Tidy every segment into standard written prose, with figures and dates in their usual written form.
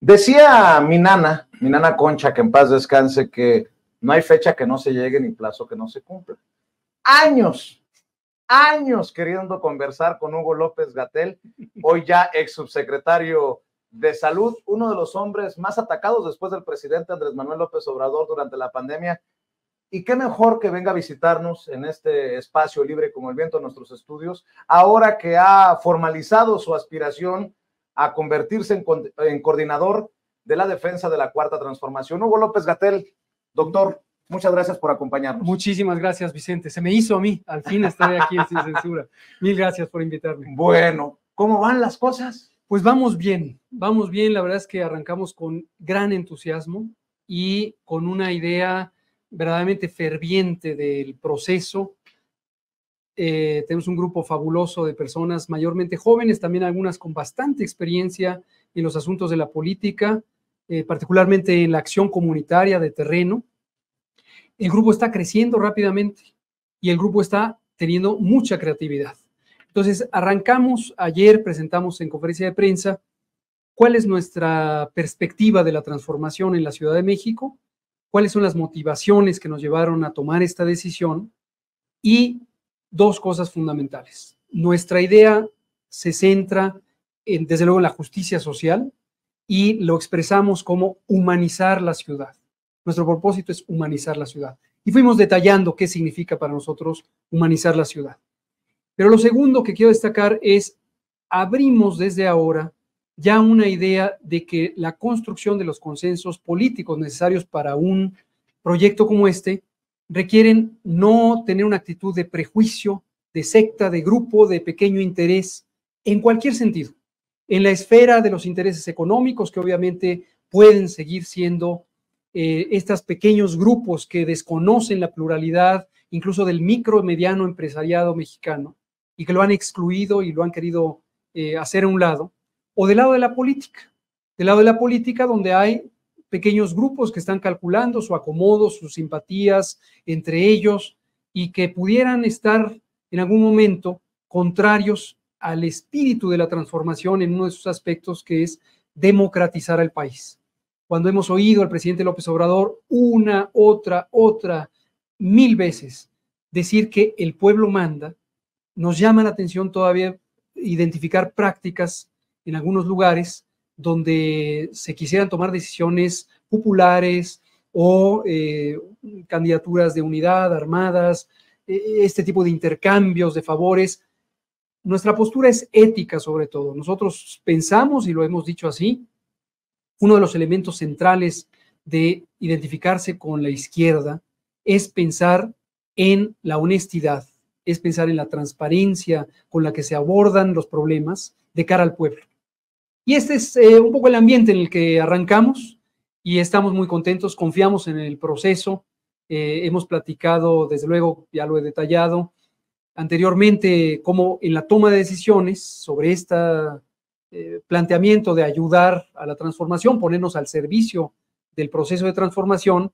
Decía mi nana Concha, que en paz descanse, que no hay fecha que no se llegue ni plazo que no se cumpla. Años queriendo conversar con Hugo López-Gatell, hoy ya ex subsecretario de Salud, uno de los hombres más atacados después del presidente Andrés Manuel López Obrador durante la pandemia. Y qué mejor que venga a visitarnos en este espacio libre como el viento de nuestros estudios, ahora que ha formalizado su aspiración a convertirse en coordinador de la defensa de la Cuarta Transformación. Hugo López-Gatell, doctor, muchas gracias por acompañarnos. Muchísimas gracias, Vicente. Se me hizo a mí, al fin, estar aquí en Sin Censura. Mil gracias por invitarme. Bueno, ¿cómo van las cosas? Pues vamos bien. La verdad es que arrancamos con gran entusiasmo y con una idea verdaderamente ferviente del proceso. Tenemos un grupo fabuloso de personas mayormente jóvenes, también algunas con bastante experiencia en los asuntos de la política, particularmente en la acción comunitaria de terreno. El grupo está creciendo rápidamente y el grupo está teniendo mucha creatividad. Entonces, arrancamos ayer, presentamos en conferencia de prensa cuál es nuestra perspectiva de la transformación en la Ciudad de México, cuáles son las motivaciones que nos llevaron a tomar esta decisión y dos cosas fundamentales. Nuestra idea se centra desde luego en la justicia social y lo expresamos como humanizar la ciudad. Nuestro propósito es humanizar la ciudad. Y fuimos detallando qué significa para nosotros humanizar la ciudad. Pero lo segundo que quiero destacar es, abrimos desde ahora ya una idea de que la construcción de los consensos políticos necesarios para un proyecto como este requieren no tener una actitud de prejuicio, de secta, de grupo, de pequeño interés, en cualquier sentido. En la esfera de los intereses económicos, que obviamente pueden seguir siendo estos pequeños grupos que desconocen la pluralidad, incluso del micro y mediano empresariado mexicano, y que lo han excluido y lo han querido hacer a un lado, o del lado de la política, donde hay pequeños grupos que están calculando su acomodo, sus simpatías entre ellos, y que pudieran estar en algún momento contrarios al espíritu de la transformación en uno de sus aspectos, que es democratizar el país. Cuando hemos oído al presidente López Obrador una, otra, mil veces decir que el pueblo manda, nos llama la atención todavía identificar prácticas en algunos lugares donde se quisieran tomar decisiones populares o candidaturas de unidad, armadas, este tipo de intercambios de favores. Nuestra postura es ética sobre todo. Nosotros pensamos, y lo hemos dicho así, uno de los elementos centrales de identificarse con la izquierda es pensar en la honestidad, es pensar en la transparencia con la que se abordan los problemas de cara al pueblo. Y este es un poco el ambiente en el que arrancamos y estamos muy contentos, confiamos en el proceso. Hemos platicado, desde luego, ya lo he detallado anteriormente, cómo en la toma de decisiones sobre este planteamiento de ayudar a la transformación, ponernos al servicio del proceso de transformación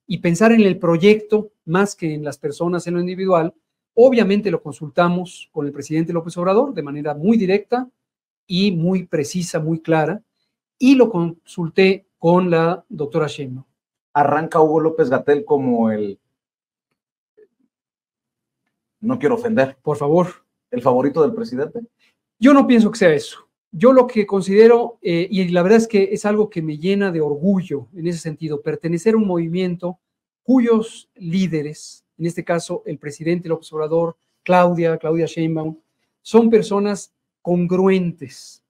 y pensar en el proyecto más que en las personas en lo individual. Obviamente lo consultamos con el presidente López Obrador de manera muy directa y muy precisa, muy clara, y lo consulté con la doctora Sheinbaum. Arranca Hugo López-Gatell como no quiero ofender, por favor, el favorito del presidente. Yo no pienso que sea eso. Yo lo que considero, y la verdad es que es algo que me llena de orgullo en ese sentido, pertenecer a un movimiento cuyos líderes, en este caso el presidente López Obrador, Claudia Sheinbaum, son personas congruentes.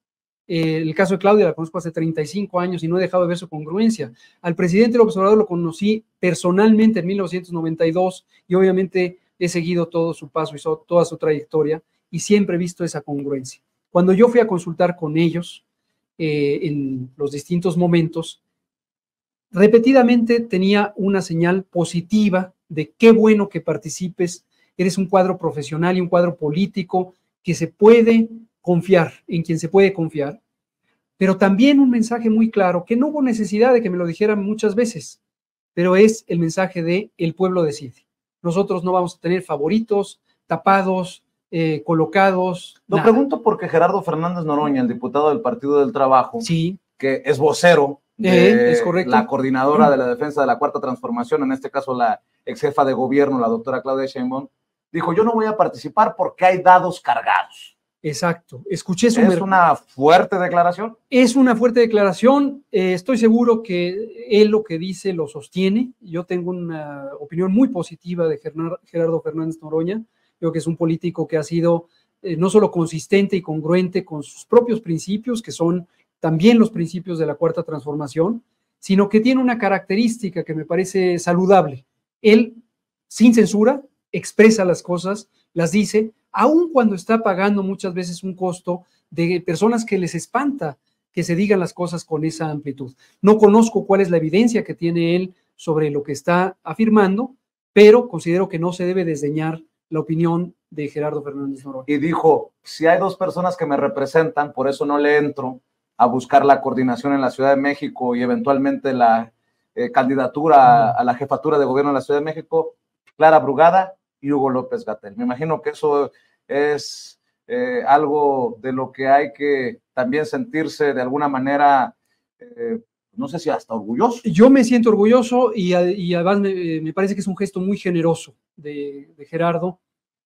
El caso de Claudia la conozco hace 35 años y no he dejado de ver su congruencia. Al presidente López Obrador lo conocí personalmente en 1992 y obviamente he seguido todo su paso y toda su trayectoria y siempre he visto esa congruencia. Cuando yo fui a consultar con ellos en los distintos momentos, repetidamente tenía una señal positiva de qué bueno que participes, eres un cuadro profesional y un cuadro político que se puede confiar, en quien se puede confiar, pero también un mensaje muy claro, que no hubo necesidad de que me lo dijeran muchas veces, pero es el mensaje de el pueblo decide. Nosotros no vamos a tener favoritos, tapados, colocados. Lo pregunto porque Gerardo Fernández Noroña, el diputado del Partido del Trabajo, sí, que es vocero de es correcto. la coordinadora de la defensa de la Cuarta Transformación, en este caso la ex jefa de gobierno, la doctora Claudia Sheinbaum, dijo, yo no voy a participar porque hay dados cargados. Exacto. Escuché su ¿Es una fuerte declaración? Es una fuerte declaración. Estoy seguro que él lo que dice lo sostiene. Yo tengo una opinión muy positiva de Gerardo Fernández Noroña. Creo que es un político que ha sido no solo consistente y congruente con sus propios principios, que son también los principios de la Cuarta Transformación, sino que tiene una característica que me parece saludable. Él, sin censura, expresa las cosas, las dice, aun cuando está pagando muchas veces un costo de personas que les espanta que se digan las cosas con esa amplitud. No conozco cuál es la evidencia que tiene él sobre lo que está afirmando, pero considero que no se debe desdeñar la opinión de Gerardo Fernández Noroña. Y dijo, si hay dos personas que me representan, por eso no le entro a buscar la coordinación en la Ciudad de México y eventualmente la candidatura a la jefatura de gobierno de la Ciudad de México, Clara Brugada y Hugo López-Gatell. Me imagino que eso es algo de lo que hay que también sentirse de alguna manera, no sé si hasta orgulloso. Yo me siento orgulloso y además me parece que es un gesto muy generoso de Gerardo.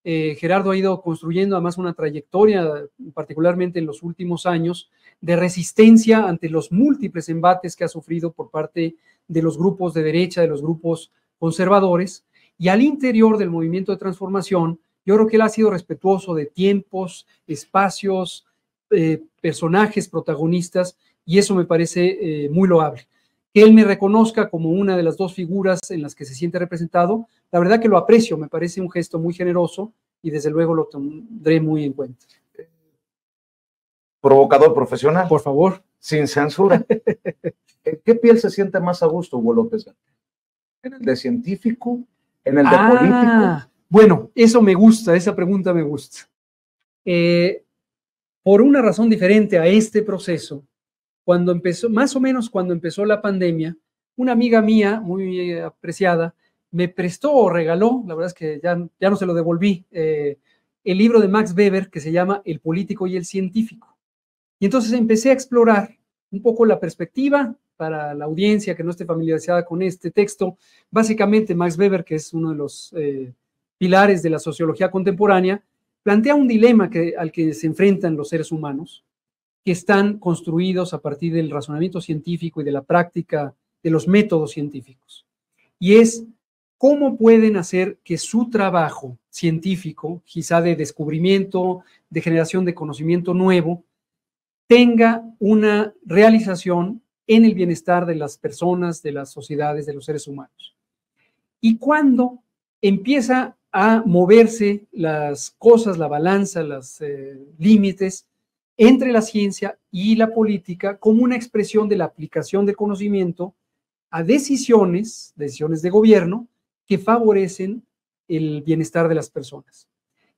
Gerardo ha ido construyendo además una trayectoria, particularmente en los últimos años, de resistencia ante los múltiples embates que ha sufrido por parte de los grupos de derecha, de los grupos conservadores, y al interior del movimiento de transformación, yo creo que él ha sido respetuoso de tiempos, espacios, personajes, protagonistas, y eso me parece muy loable. Que él me reconozca como una de las dos figuras en las que se siente representado, la verdad que lo aprecio, me parece un gesto muy generoso y desde luego lo tendré muy en cuenta. Provocador profesional. Por favor. Sin censura. ¿En qué piel se siente más a gusto Hugo López-Gatell? ¿En el de científico? ¿En el de político? Bueno, eso me gusta, esa pregunta me gusta. Por una razón diferente a este proceso, cuando empezó, más o menos cuando empezó la pandemia, una amiga mía, muy apreciada, me prestó o regaló, la verdad es que ya no se lo devolví, el libro de Max Weber que se llama El político y el científico. Y entonces empecé a explorar un poco la perspectiva para la audiencia que no esté familiarizada con este texto. Básicamente Max Weber, que es uno de los pilares de la sociología contemporánea, plantea un dilema al que se enfrentan los seres humanos, que están construidos a partir del razonamiento científico y de la práctica de los métodos científicos. Y es cómo pueden hacer que su trabajo científico, quizá de descubrimiento, de generación de conocimiento nuevo, tenga una realización en el bienestar de las personas, de las sociedades, de los seres humanos. Y cuando empieza a moverse las cosas, la balanza, los límites entre la ciencia y la política como una expresión de la aplicación del conocimiento a decisiones de gobierno que favorecen el bienestar de las personas.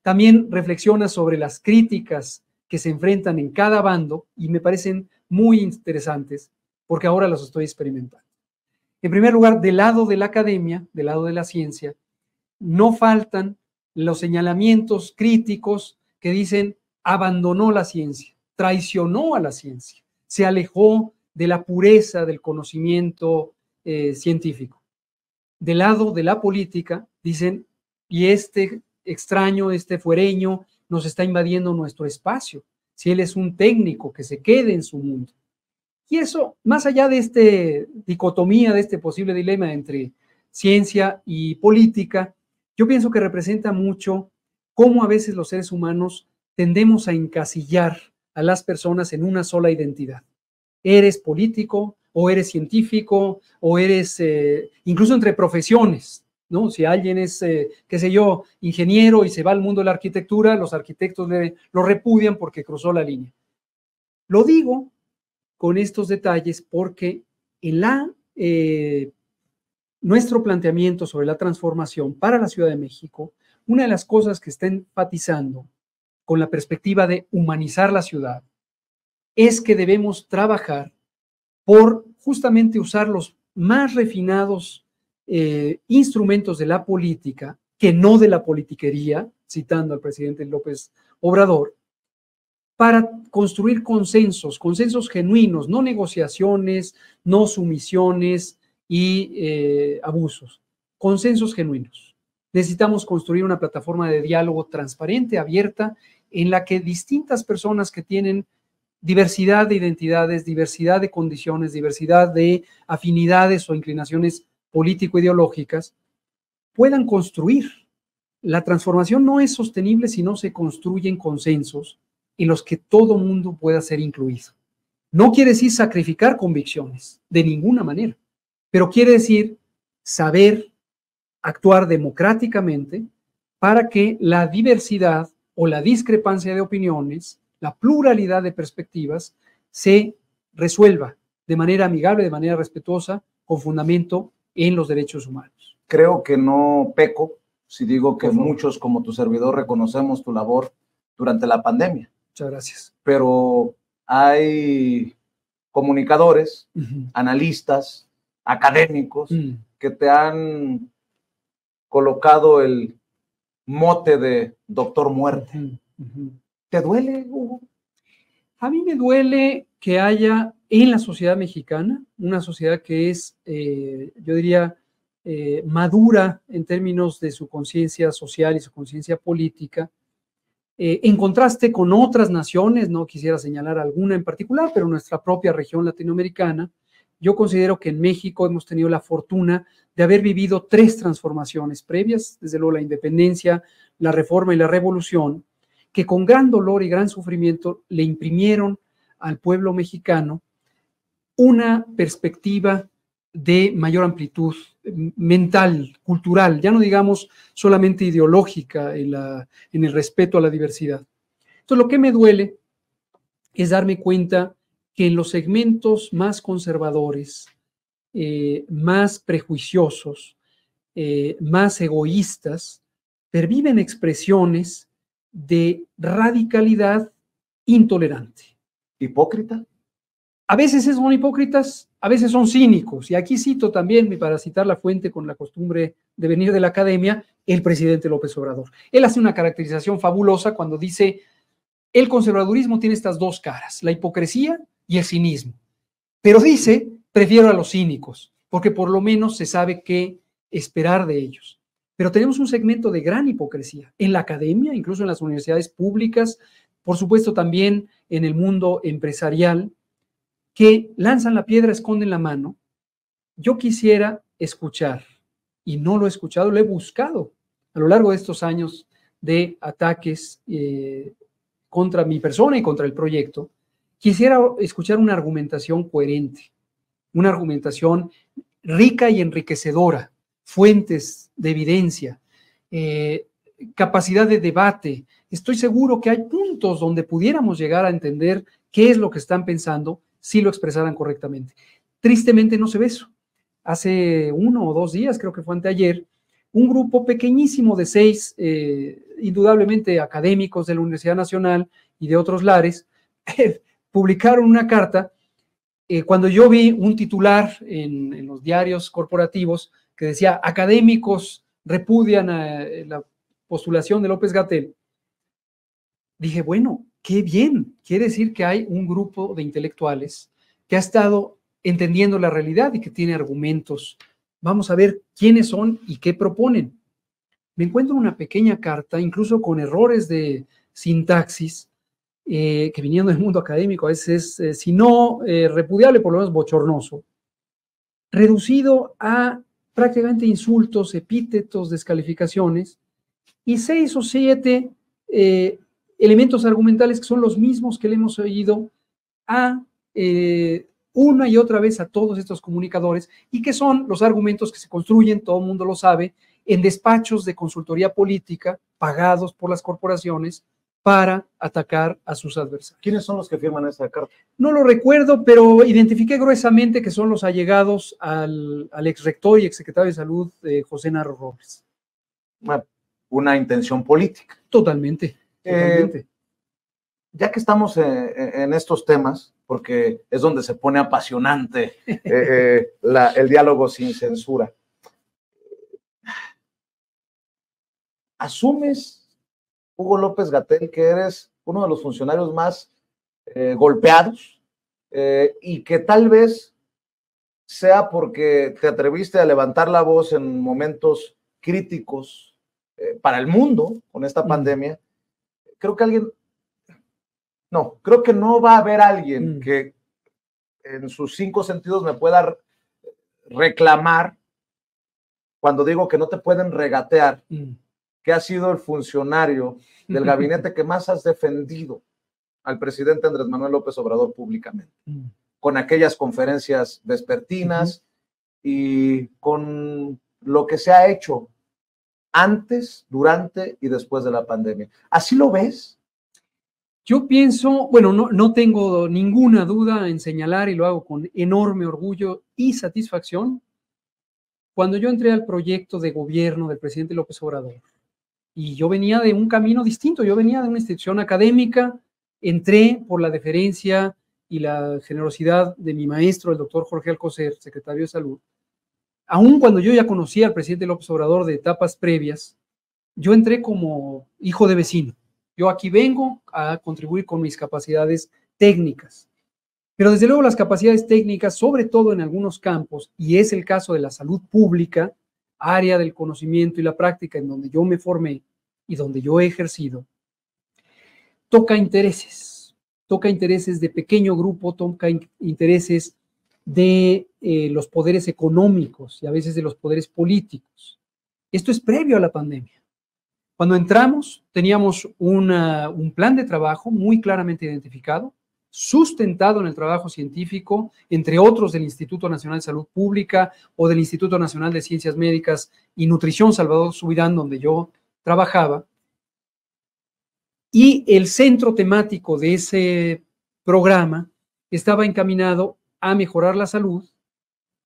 También reflexiona sobre las críticas que se enfrentan en cada bando y me parecen muy interesantes porque ahora las estoy experimentando. En primer lugar, del lado de la academia, del lado de la ciencia, no faltan los señalamientos críticos que dicen abandonó la ciencia, traicionó a la ciencia, se alejó de la pureza del conocimiento científico. Del lado de la política dicen, y este extraño, este fuereño, nos está invadiendo nuestro espacio. Si él es un técnico, que se quede en su mundo. Y eso, más allá de esta dicotomía, de este posible dilema entre ciencia y política, yo pienso que representa mucho cómo a veces los seres humanos tendemos a encasillar a las personas en una sola identidad. Eres político, o eres científico, o eres, incluso entre profesiones, ¿no? Si alguien es, qué sé yo, ingeniero y se va al mundo de la arquitectura, los arquitectos lo repudian porque cruzó la línea. Lo digo con estos detalles porque en nuestro planteamiento sobre la transformación para la Ciudad de México, una de las cosas que está enfatizando con la perspectiva de humanizar la ciudad es que debemos trabajar por justamente usar los más refinados instrumentos de la política, que no de la politiquería, citando al presidente López Obrador, para construir consensos genuinos, no negociaciones, no sumisiones y abusos, consensos genuinos. Necesitamos construir una plataforma de diálogo transparente, abierta, en la que distintas personas que tienen diversidad de identidades, diversidad de condiciones, diversidad de afinidades o inclinaciones político-ideológicas, puedan construir. La transformación no es sostenible si no se construyen consensos en los que todo mundo pueda ser incluido. No quiere decir sacrificar convicciones, de ninguna manera, pero quiere decir saber actuar democráticamente para que la diversidad o la discrepancia de opiniones, la pluralidad de perspectivas, se resuelva de manera amigable, de manera respetuosa, con fundamento en los derechos humanos. Creo que no peco si digo que muchos, como tu servidor, reconocemos tu labor durante la pandemia. Muchas gracias. Pero hay comunicadores, analistas, académicos, que te han colocado el mote de Doctor Muerte. ¿Te duele, Hugo? A mí me duele que haya en la sociedad mexicana, una sociedad que es, yo diría, madura en términos de su conciencia social y su conciencia política, en contraste con otras naciones, no quisiera señalar alguna en particular, pero nuestra propia región latinoamericana. Yo considero que en México hemos tenido la fortuna de haber vivido 3 transformaciones previas, desde luego la independencia, la reforma y la revolución, que con gran dolor y gran sufrimiento le imprimieron al pueblo mexicano una perspectiva de mayor amplitud mental, cultural, ya no digamos solamente ideológica en el respeto a la diversidad. Entonces, lo que me duele es darme cuenta que en los segmentos más conservadores, más prejuiciosos, más egoístas, perviven expresiones de radicalidad intolerante. ¿Hipócrita? A veces son hipócritas, a veces son cínicos. Y aquí cito también, para citar la fuente con la costumbre de venir de la academia, el presidente López Obrador. Él hace una caracterización fabulosa cuando dice, el conservadurismo tiene estas 2 caras, la hipocresía y el cinismo. Pero dice, prefiero a los cínicos, porque por lo menos se sabe qué esperar de ellos. Pero tenemos un segmento de gran hipocresía en la academia, incluso en las universidades públicas, por supuesto también en el mundo empresarial, que lanzan la piedra, esconden la mano. Yo quisiera escuchar, y no lo he escuchado, lo he buscado a lo largo de estos años de ataques contra mi persona y contra el proyecto. Quisiera escuchar una argumentación coherente, una argumentación rica y enriquecedora, fuentes de evidencia, capacidad de debate. Estoy seguro que hay puntos donde pudiéramos llegar a entender qué es lo que están pensando si lo expresaran correctamente. Tristemente no se ve eso. Hace 1 o 2 días, creo que fue anteayer, un grupo pequeñísimo de 6, indudablemente académicos de la Universidad Nacional y de otros lares, publicaron una carta cuando yo vi un titular en los diarios corporativos que decía, académicos repudian la postulación de López-Gatell. Dije, bueno, qué bien, quiere decir que hay un grupo de intelectuales que ha estado entendiendo la realidad y que tiene argumentos. Vamos a ver quiénes son y qué proponen. Me encuentro una pequeña carta, incluso con errores de sintaxis, que viniendo del mundo académico a veces es, si no repudiable, por lo menos bochornoso, reducido a prácticamente insultos, epítetos, descalificaciones, y 6 o 7 elementos argumentales que son los mismos que le hemos oído a una y otra vez a todos estos comunicadores y que son los argumentos que se construyen, todo el mundo lo sabe, en despachos de consultoría política pagados por las corporaciones para atacar a sus adversarios. ¿Quiénes son los que firman esa carta? No lo recuerdo, pero identifiqué gruesamente que son los allegados al exrector y exsecretario de Salud, José Narro Robles. Una intención política. Totalmente. Ya que estamos en estos temas, porque es donde se pone apasionante el diálogo sin censura, ¿asumes, Hugo López-Gatell, que eres uno de los funcionarios más golpeados, y que tal vez sea porque te atreviste a levantar la voz en momentos críticos para el mundo con esta pandemia. Creo que creo que no va a haber alguien que en sus 5 sentidos me pueda reclamar cuando digo que no te pueden regatear, que ha sido el funcionario del gabinete que más has defendido al presidente Andrés Manuel López Obrador públicamente, con aquellas conferencias vespertinas y con lo que se ha hecho antes, durante y después de la pandemia. ¿Así lo ves? Yo pienso, bueno, no tengo ninguna duda en señalar, y lo hago con enorme orgullo y satisfacción, cuando yo entré al proyecto de gobierno del presidente López Obrador, y yo venía de un camino distinto, yo venía de una institución académica, entré por la deferencia y la generosidad de mi maestro, el doctor Jorge Alcocer, secretario de Salud. Aun cuando yo ya conocía al presidente López Obrador de etapas previas, yo entré como hijo de vecino. Yo aquí vengo a contribuir con mis capacidades técnicas. Pero desde luego las capacidades técnicas, sobre todo en algunos campos, y es el caso de la salud pública, área del conocimiento y la práctica en donde yo me formé y donde yo he ejercido, toca intereses de pequeño grupo, toca intereses de los poderes económicos y a veces de los poderes políticos. Esto es previo a la pandemia. Cuando entramos, teníamos un plan de trabajo muy claramente identificado, sustentado en el trabajo científico, entre otros del Instituto Nacional de Salud Pública o del Instituto Nacional de Ciencias Médicas y Nutrición Salvador Subirán, donde yo trabajaba. Y el centro temático de ese programa estaba encaminado a mejorar la salud,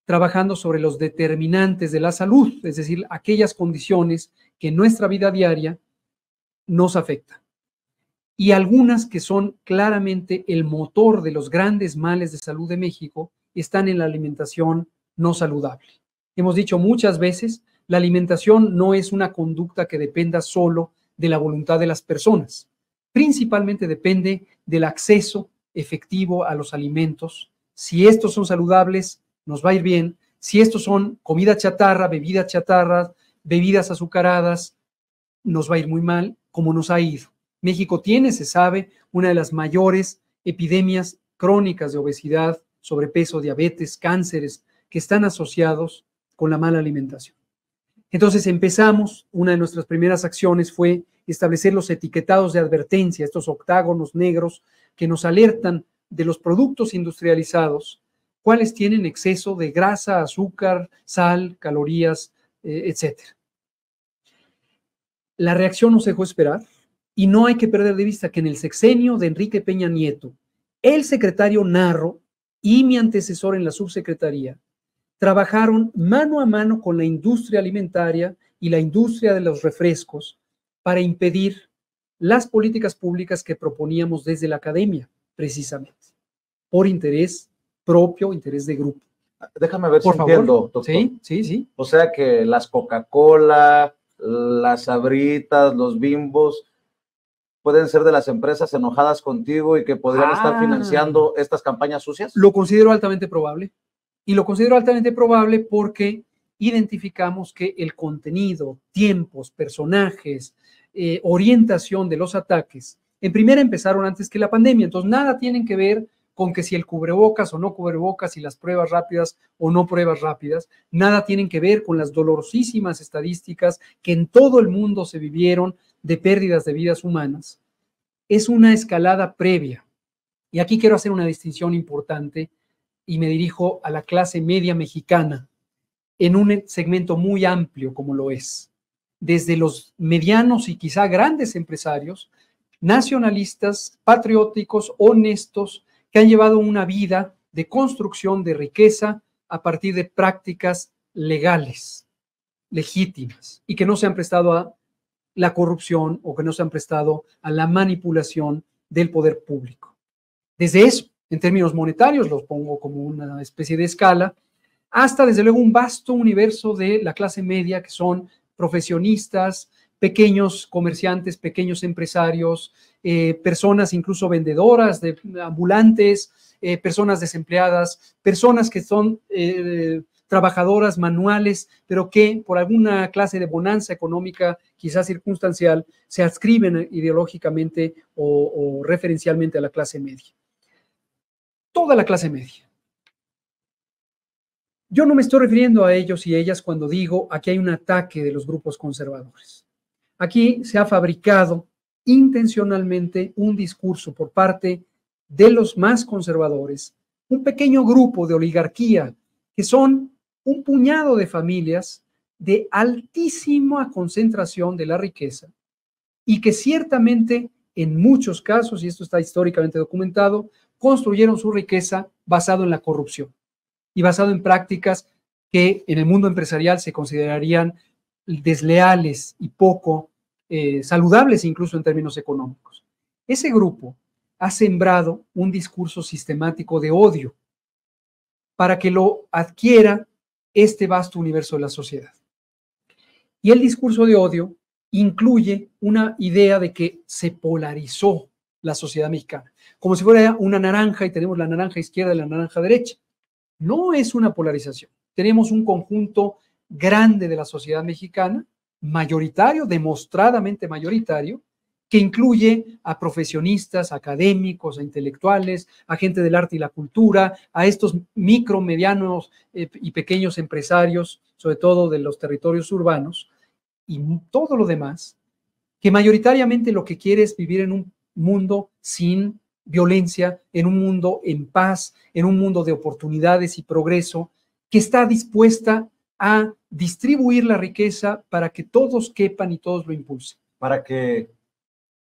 trabajando sobre los determinantes de la salud, es decir, aquellas condiciones que en nuestra vida diaria nos afectan. Y algunas que son claramente el motor de los grandes males de salud de México están en la alimentación no saludable. Hemos dicho muchas veces, la alimentación no es una conducta que dependa solo de la voluntad de las personas. Principalmente depende del acceso efectivo a los alimentos. Si estos son saludables, nos va a ir bien. Si estos son comida chatarra, bebidas azucaradas, nos va a ir muy mal, como nos ha ido. México tiene, se sabe, una de las mayores epidemias crónicas de obesidad, sobrepeso, diabetes, cánceres, que están asociados con la mala alimentación. Entonces empezamos, una de nuestras primeras acciones fue establecer los etiquetados de advertencia, estos octágonos negros que nos alertan de los productos industrializados, cuáles tienen exceso de grasa, azúcar, sal, calorías, etc. La reacción nos dejó esperar y no hay que perder de vista que en el sexenio de Enrique Peña Nieto, el secretario Narro y mi antecesor en la subsecretaría trabajaron mano a mano con la industria alimentaria y la industria de los refrescos para impedir las políticas públicas que proponíamos desde la academia, precisamente, por interés propio, interés de grupo. Déjame ver si entiendo, doctor. Sí. O sea que las Coca-Cola, las Sabritas, los Bimbos, pueden ser de las empresas enojadas contigo y que podrían estar financiando estas campañas sucias. Lo considero altamente probable. Y lo considero altamente probable porque identificamos que el contenido, tiempos, personajes, orientación de los ataques, en primera empezaron antes que la pandemia. Entonces, nada tienen que ver con que si el cubrebocas o no cubrebocas, si las pruebas rápidas o no pruebas rápidas, nada tienen que ver con las dolorosísimas estadísticas que en todo el mundo se vivieron de pérdidas de vidas humanas. Es una escalada previa. Y aquí quiero hacer una distinción importante y me dirijo a la clase media mexicana en un segmento muy amplio como lo es. Desde los medianos y quizá grandes empresarios, nacionalistas, patrióticos, honestos, que han llevado una vida de construcción de riqueza a partir de prácticas legales, legítimas, y que no se han prestado a la corrupción o que no se han prestado a la manipulación del poder público. Desde eso, en términos monetarios, los pongo como una especie de escala, hasta desde luego un vasto universo de la clase media que son profesionistas, pequeños comerciantes, pequeños empresarios, personas incluso vendedoras, ambulantes, personas desempleadas, personas que son trabajadoras manuales, pero que por alguna clase de bonanza económica, quizás circunstancial, se adscriben ideológicamente o referencialmente a la clase media. Toda la clase media. Yo no me estoy refiriendo a ellos y ellas cuando digo aquí hay un ataque de los grupos conservadores. Aquí se ha fabricado intencionalmente un discurso por parte de los más conservadores, un pequeño grupo de oligarquía que son un puñado de familias de altísima concentración de la riqueza y que ciertamente en muchos casos, y esto está históricamente documentado, construyeron su riqueza basado en la corrupción y basado en prácticas que en el mundo empresarial se considerarían desleales y poco saludables incluso en términos económicos. Ese grupo ha sembrado un discurso sistemático de odio para que lo adquiera este vasto universo de la sociedad. Y el discurso de odio incluye una idea de que se polarizó la sociedad mexicana, como si fuera una naranja y tenemos la naranja izquierda y la naranja derecha. No es una polarización. Tenemos un conjunto grande de la sociedad mexicana, mayoritario, demostradamente mayoritario, que incluye a profesionistas, académicos, a intelectuales, a gente del arte y la cultura, a estos micro, medianos y pequeños empresarios, sobre todo de los territorios urbanos, y todo lo demás, que mayoritariamente lo que quiere es vivir en un mundo sin violencia, en un mundo en paz, en un mundo de oportunidades y progreso, que está dispuesta a distribuir la riqueza para que todos quepan y todos lo impulsen. Para que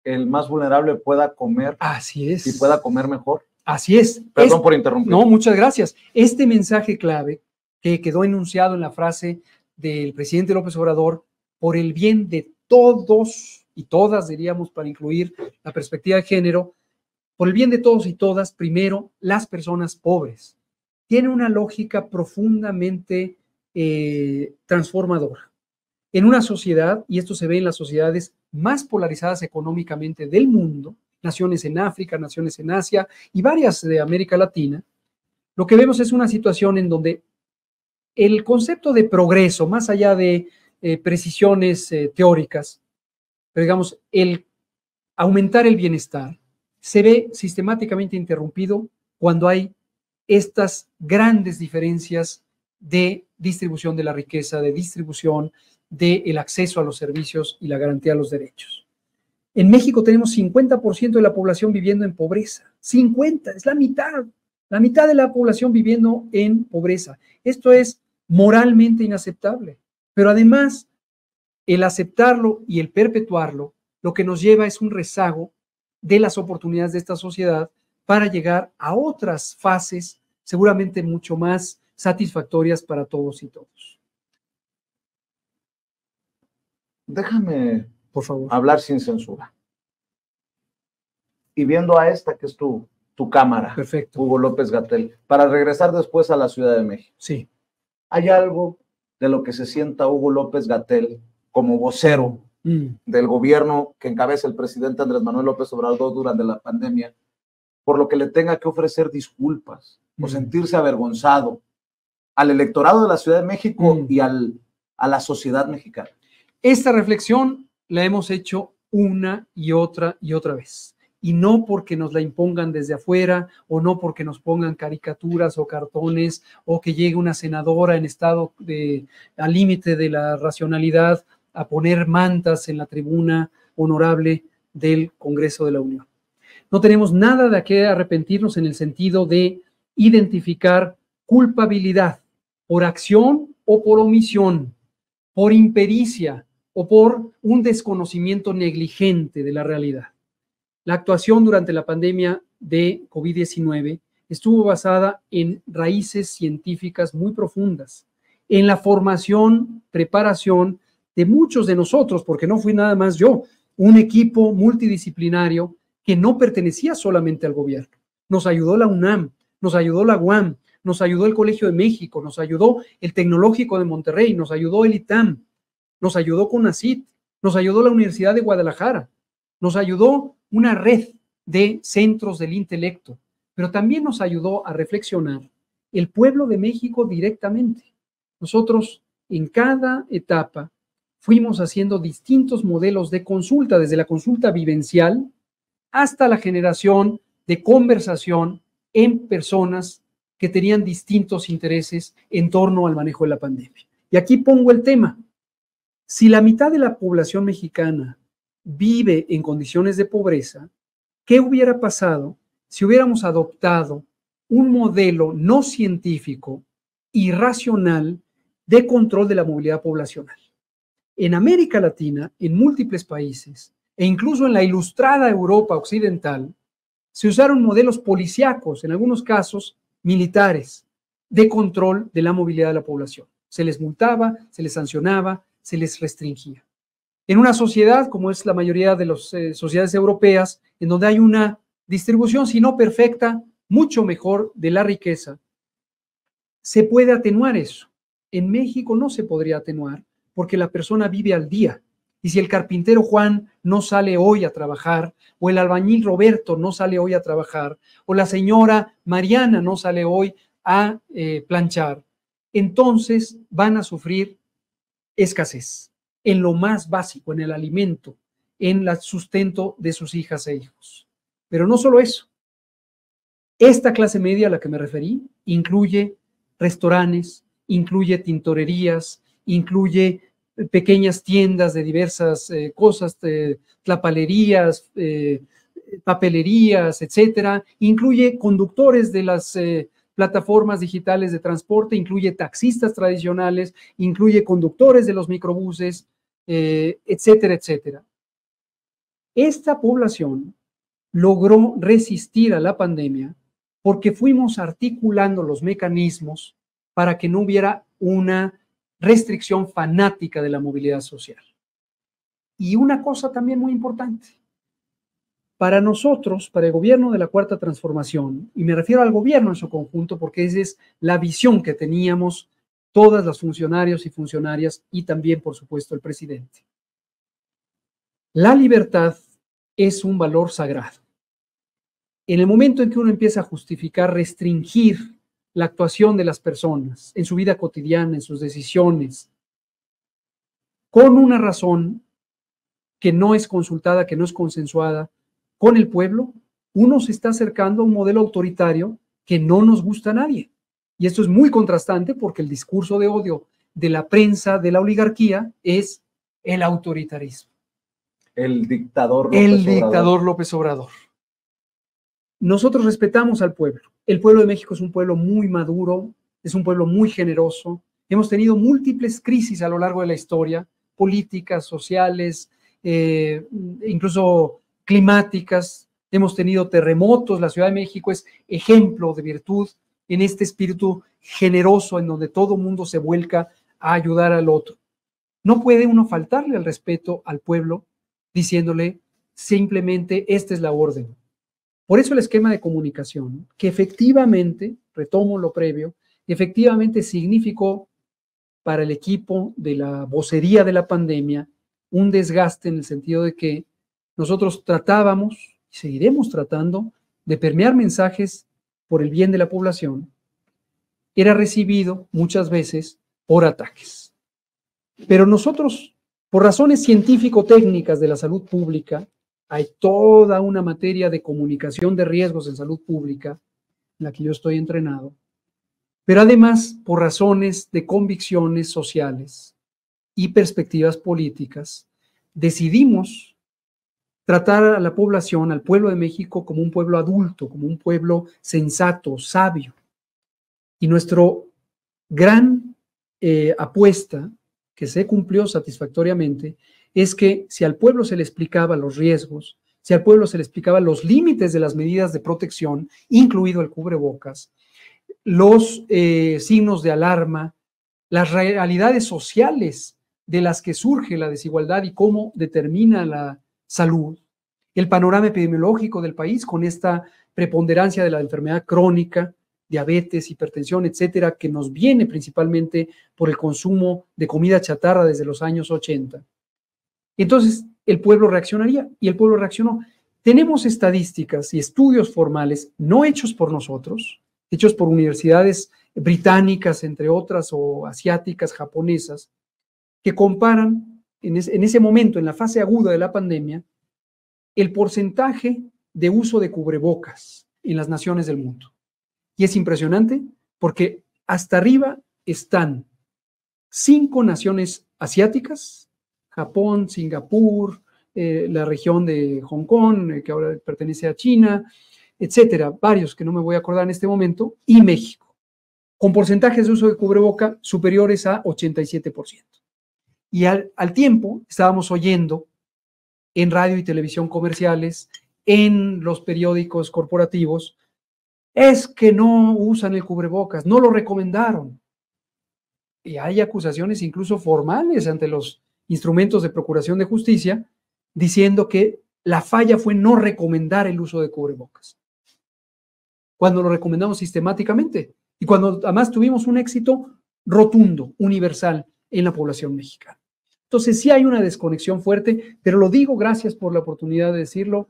el más vulnerable pueda comer. Así es. Y pueda comer mejor. Así es. Perdón por interrumpir. No, muchas gracias. Este mensaje clave que quedó enunciado en la frase del presidente López Obrador, por el bien de todos y todas, diríamos, para incluir la perspectiva de género, por el bien de todos y todas, primero, las personas pobres. Tiene una lógica profundamente transformadora. En una sociedad, y esto se ve en las sociedades más polarizadas económicamente del mundo, naciones en África, naciones en Asia y varias de América Latina, lo que vemos es una situación en donde el concepto de progreso, más allá de precisiones teóricas, pero digamos, el aumentar el bienestar, se ve sistemáticamente interrumpido cuando hay estas grandes diferencias de distribución de la riqueza, de distribución del acceso a los servicios y la garantía de los derechos. En México tenemos 50% de la población viviendo en pobreza. 50, es la mitad de la población viviendo en pobreza. Esto es moralmente inaceptable. Pero además, el aceptarlo y el perpetuarlo, lo que nos lleva es un rezago de las oportunidades de esta sociedad para llegar a otras fases seguramente mucho más satisfactorias para todos y todos. Déjame, por favor, hablar sin censura. Y viendo a esta que es tu cámara, perfecto, Hugo López-Gatell, para regresar después a la Ciudad de México. Sí. ¿Hay algo de lo que se sienta Hugo López-Gatell como vocero del gobierno que encabeza el presidente Andrés Manuel López Obrador durante la pandemia, por lo que le tenga que ofrecer disculpas o sentirse avergonzado al electorado de la Ciudad de México y a la sociedad mexicana? Esta reflexión la hemos hecho una y otra vez. Y no porque nos la impongan desde afuera, o no porque nos pongan caricaturas o cartones, o que llegue una senadora en estado al límite de la racionalidad a poner mantas en la tribuna honorable del Congreso de la Unión. No tenemos nada de qué arrepentirnos en el sentido de identificar culpabilidad por acción o por omisión, por impericia o por un desconocimiento negligente de la realidad. La actuación durante la pandemia de COVID-19 estuvo basada en raíces científicas muy profundas, en la formación, preparación de muchos de nosotros, porque no fui nada más yo, un equipo multidisciplinario que no pertenecía solamente al gobierno. Nos ayudó la UNAM, nos ayudó la UAM, nos ayudó el Colegio de México, nos ayudó el Tecnológico de Monterrey, nos ayudó el ITAM, nos ayudó CONACYT, nos ayudó la Universidad de Guadalajara, nos ayudó una red de centros del intelecto, pero también nos ayudó a reflexionar el pueblo de México directamente. Nosotros en cada etapa fuimos haciendo distintos modelos de consulta, desde la consulta vivencial hasta la generación de conversación en personas que tenían distintos intereses en torno al manejo de la pandemia. Y aquí pongo el tema. Si la mitad de la población mexicana vive en condiciones de pobreza, ¿qué hubiera pasado si hubiéramos adoptado un modelo no científico y racional de control de la movilidad poblacional? En América Latina, en múltiples países, e incluso en la ilustrada Europa occidental, se usaron modelos policíacos, en algunos casos militares, de control de la movilidad de la población. Se les multaba, se les sancionaba, se les restringía. En una sociedad, como es la mayoría de las sociedades europeas, en donde hay una distribución, si no perfecta, mucho mejor de la riqueza, se puede atenuar eso. En México no se podría atenuar porque la persona vive al día. Y si el carpintero Juan no sale hoy a trabajar, o el albañil Roberto no sale hoy a trabajar, o la señora Mariana no sale hoy a planchar, entonces van a sufrir escasez en lo más básico, en el alimento, en el sustento de sus hijas e hijos. Pero no solo eso. Esta clase media a la que me referí incluye restaurantes, incluye tintorerías, incluye pequeñas tiendas de diversas cosas, tlapalerías, papelerías, etcétera. Incluye conductores de las plataformas digitales de transporte, incluye taxistas tradicionales, incluye conductores de los microbuses, etcétera, etcétera. Esta población logró resistir a la pandemia porque fuimos articulando los mecanismos para que no hubiera una restricción fanática de la movilidad social. Y una cosa también muy importante, para nosotros, para el gobierno de la Cuarta Transformación, y me refiero al gobierno en su conjunto porque esa es la visión que teníamos todas las funcionarios y funcionarias y también, por supuesto, el presidente. La libertad es un valor sagrado. En el momento en que uno empieza a justificar, restringir la actuación de las personas en su vida cotidiana, en sus decisiones, con una razón que no es consultada, que no es consensuada con el pueblo, uno se está acercando a un modelo autoritario que no nos gusta a nadie. Y esto es muy contrastante porque el discurso de odio de la prensa, de la oligarquía, es el autoritarismo. El dictador López Obrador. El dictador López Obrador. Nosotros respetamos al pueblo. El pueblo de México es un pueblo muy maduro, es un pueblo muy generoso. Hemos tenido múltiples crisis a lo largo de la historia, políticas, sociales, incluso climáticas. Hemos tenido terremotos. La Ciudad de México es ejemplo de virtud en este espíritu generoso en donde todo mundo se vuelca a ayudar al otro. No puede uno faltarle el respeto al pueblo diciéndole simplemente esta es la orden. Por eso el esquema de comunicación, que efectivamente, retomo lo previo, efectivamente significó para el equipo de la vocería de la pandemia un desgaste en el sentido de que nosotros tratábamos y seguiremos tratando de permear mensajes por el bien de la población, era recibido muchas veces por ataques. Pero nosotros, por razones científico-técnicas de la salud pública, hay toda una materia de comunicación de riesgos en salud pública, en la que yo estoy entrenado, pero además por razones de convicciones sociales y perspectivas políticas, decidimos tratar a la población, al pueblo de México, como un pueblo adulto, como un pueblo sensato, sabio. Y nuestro gran apuesta, que se cumplió satisfactoriamente, es que si al pueblo se le explicaba los riesgos, si al pueblo se le explicaba los límites de las medidas de protección, incluido el cubrebocas, los signos de alarma, las realidades sociales de las que surge la desigualdad y cómo determina la salud, el panorama epidemiológico del país con esta preponderancia de la enfermedad crónica, diabetes, hipertensión, etcétera, que nos viene principalmente por el consumo de comida chatarra desde los años 80. Entonces, el pueblo reaccionaría y el pueblo reaccionó. Tenemos estadísticas y estudios formales no hechos por nosotros, hechos por universidades británicas, entre otras, o asiáticas, japonesas, que comparan en ese momento, en la fase aguda de la pandemia, el porcentaje de uso de cubrebocas en las naciones del mundo. Y es impresionante porque hasta arriba están 5 naciones asiáticas: Japón, Singapur, la región de Hong Kong, que ahora pertenece a China, etcétera, varios que no me voy a acordar en este momento, y México, con porcentajes de uso de cubreboca superiores a 87%. Y al tiempo estábamos oyendo en radio y televisión comerciales, en los periódicos corporativos, es que no usan el cubrebocas, no lo recomendaron. Y hay acusaciones incluso formales ante los instrumentos de procuración de justicia diciendo que la falla fue no recomendar el uso de cubrebocas, cuando lo recomendamos sistemáticamente y cuando además tuvimos un éxito rotundo, universal en la población mexicana. Entonces sí hay una desconexión fuerte, pero lo digo, gracias por la oportunidad de decirlo,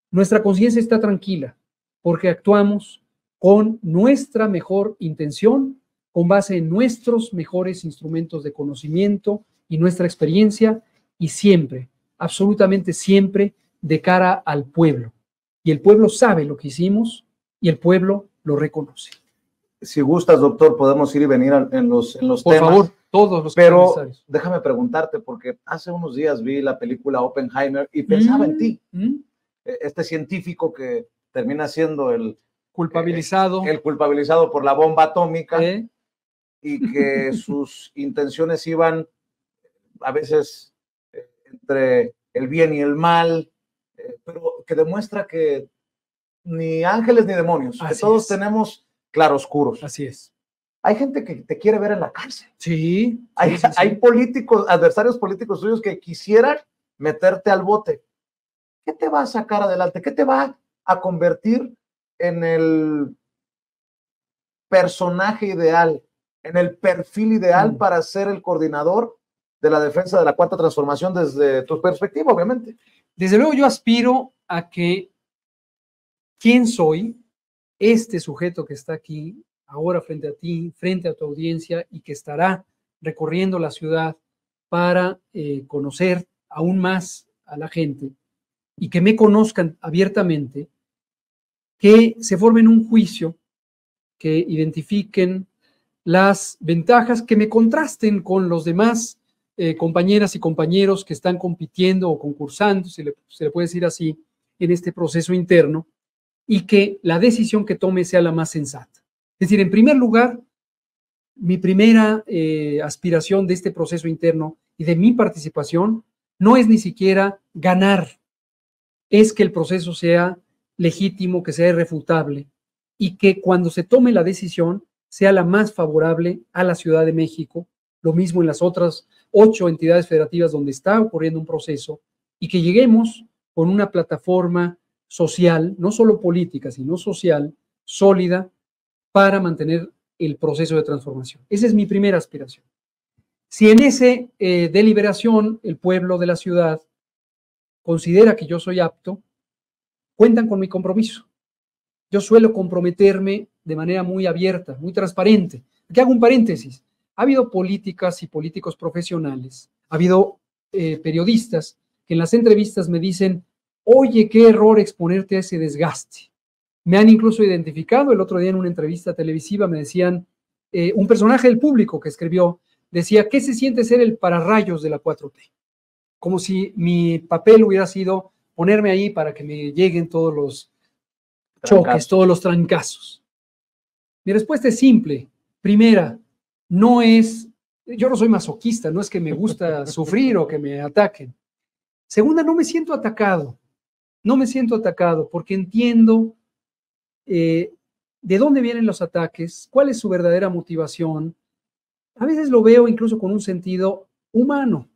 nuestra conciencia está tranquila porque actuamos con nuestra mejor intención, con base en nuestros mejores instrumentos de conocimiento y nuestra experiencia, y siempre, absolutamente siempre, de cara al pueblo. Y el pueblo sabe lo que hicimos y el pueblo lo reconoce. Si gustas, doctor, podemos ir y venir en los temas. Por favor, todos los Pero necesarios. déjame preguntarte, porque hace unos días vi la película Oppenheimer y pensaba en ti. Este científico que termina siendo el culpabilizado por la bomba atómica, y que sus intenciones iban a veces entre el bien y el mal, pero que demuestra que ni ángeles ni demonios, que todos tenemos claroscuros. Así es. Hay gente que te quiere ver en la cárcel. Sí. Hay políticos, adversarios políticos suyos que quisieran meterte al bote. ¿Qué te va a sacar adelante? ¿Qué te va a convertir en el personaje ideal, en el perfil ideal para ser el coordinador de la defensa de la Cuarta Transformación desde tu perspectiva, obviamente? Desde luego yo aspiro a que quién soy, este sujeto que está aquí ahora frente a ti, frente a tu audiencia, y que estará recorriendo la ciudad para conocer aún más a la gente y que me conozcan abiertamente, que se formen un juicio, que identifiquen las ventajas, que me contrasten con los demás compañeras y compañeros que están compitiendo o concursando, se le puede decir así, en este proceso interno, y que la decisión que tome sea la más sensata. Es decir, en primer lugar, mi primera aspiración de este proceso interno y de mi participación no es ni siquiera ganar, es que el proceso sea legítimo, que sea irrefutable y que cuando se tome la decisión sea la más favorable a la Ciudad de México, lo mismo en las otras 8 entidades federativas donde está ocurriendo un proceso, y que lleguemos con una plataforma social, no solo política, sino social, sólida, para mantener el proceso de transformación. Esa es mi primera aspiración. Si en esa deliberación el pueblo de la ciudad considera que yo soy apto, cuentan con mi compromiso. Yo suelo comprometerme de manera muy abierta, muy transparente. Aquí hago un paréntesis. Ha habido políticas y políticos profesionales, ha habido periodistas que en las entrevistas me dicen, oye, qué error exponerte a ese desgaste. Me han incluso identificado, el otro día en una entrevista televisiva me decían, un personaje del público que escribió, decía, ¿qué se siente ser el pararrayos de la 4T? Como si mi papel hubiera sido ponerme ahí para que me lleguen todos los choques, todos los trancazos. Mi respuesta es simple. Primera, yo no soy masoquista, no es que me gusta sufrir o que me ataquen. Segunda, no me siento atacado. No me siento atacado porque entiendo de dónde vienen los ataques, cuál es su verdadera motivación. A veces lo veo incluso con un sentido humano.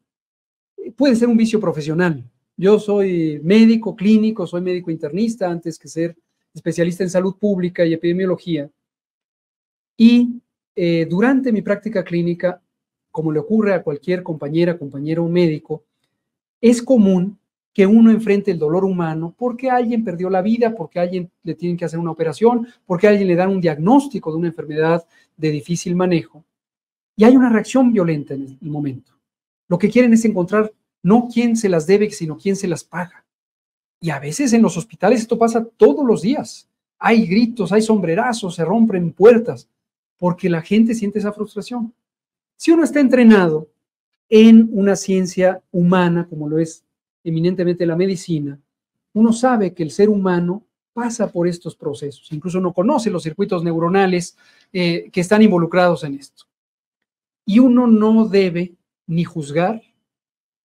Puede ser un vicio profesional. Yo soy médico clínico, soy médico internista antes que ser especialista en salud pública y epidemiología. Y durante mi práctica clínica, como le ocurre a cualquier compañera, compañero médico, es común que uno enfrente el dolor humano porque alguien perdió la vida, porque a alguien le tienen que hacer una operación, porque a alguien le dan un diagnóstico de una enfermedad de difícil manejo, y hay una reacción violenta en el momento. Lo que quieren es encontrar no quién se las debe, sino quién se las paga. Y a veces en los hospitales esto pasa todos los días. Hay gritos, hay sombrerazos, se rompen puertas, porque la gente siente esa frustración. Si uno está entrenado en una ciencia humana, como lo es eminentemente la medicina, uno sabe que el ser humano pasa por estos procesos. Incluso uno conoce los circuitos neuronales que están involucrados en esto. Y uno no debe ni juzgar,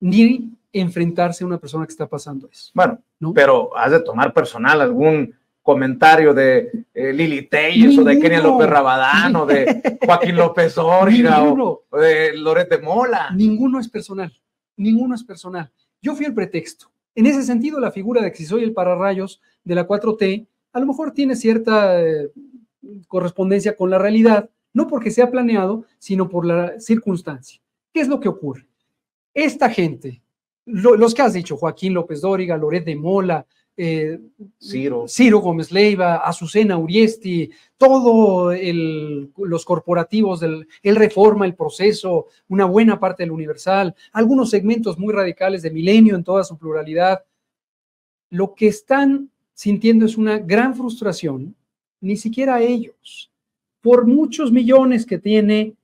ni enfrentarse a una persona que está pasando eso. Bueno, ¿no? Pero has de tomar personal algún comentario de Lili Telles o de Kenia López Rabadán o de Joaquín López Dóriga o de Loret de Mola. Ninguno es personal, ninguno es personal. Yo fui el pretexto. En ese sentido, la figura de que si soy el pararrayos de la 4T, a lo mejor tiene cierta correspondencia con la realidad, no porque sea planeado, sino por la circunstancia. ¿Qué es lo que ocurre? Esta gente, los que has dicho, Joaquín López Dóriga, Loret de Mola, Ciro Gómez Leiva, Azucena Uriesti, todos los corporativos del El Reforma, El Proceso, una buena parte del Universal, algunos segmentos muy radicales de Milenio en toda su pluralidad, lo que están sintiendo es una gran frustración, ni siquiera ellos, por muchos millones que tiene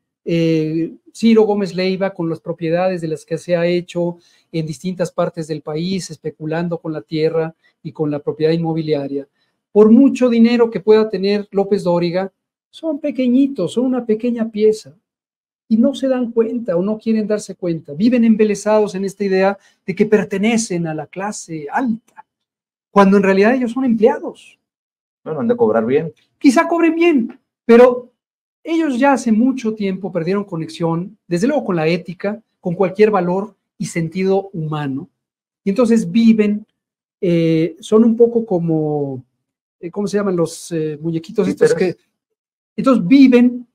Ciro Gómez Leiva con las propiedades de las que se ha hecho en distintas partes del país, especulando con la tierra y con la propiedad inmobiliaria. Por mucho dinero que pueda tener López Dóriga, son pequeñitos, son una pequeña pieza y no se dan cuenta o no quieren darse cuenta. Viven embelesados en esta idea de que pertenecen a la clase alta, cuando en realidad ellos son empleados. Bueno, han de cobrar bien. Quizá cobren bien, pero ellos ya hace mucho tiempo perdieron conexión, desde luego con la ética, con cualquier valor y sentido humano. Y entonces viven, son un poco como, ¿cómo se llaman los muñequitos estos que? Entonces viven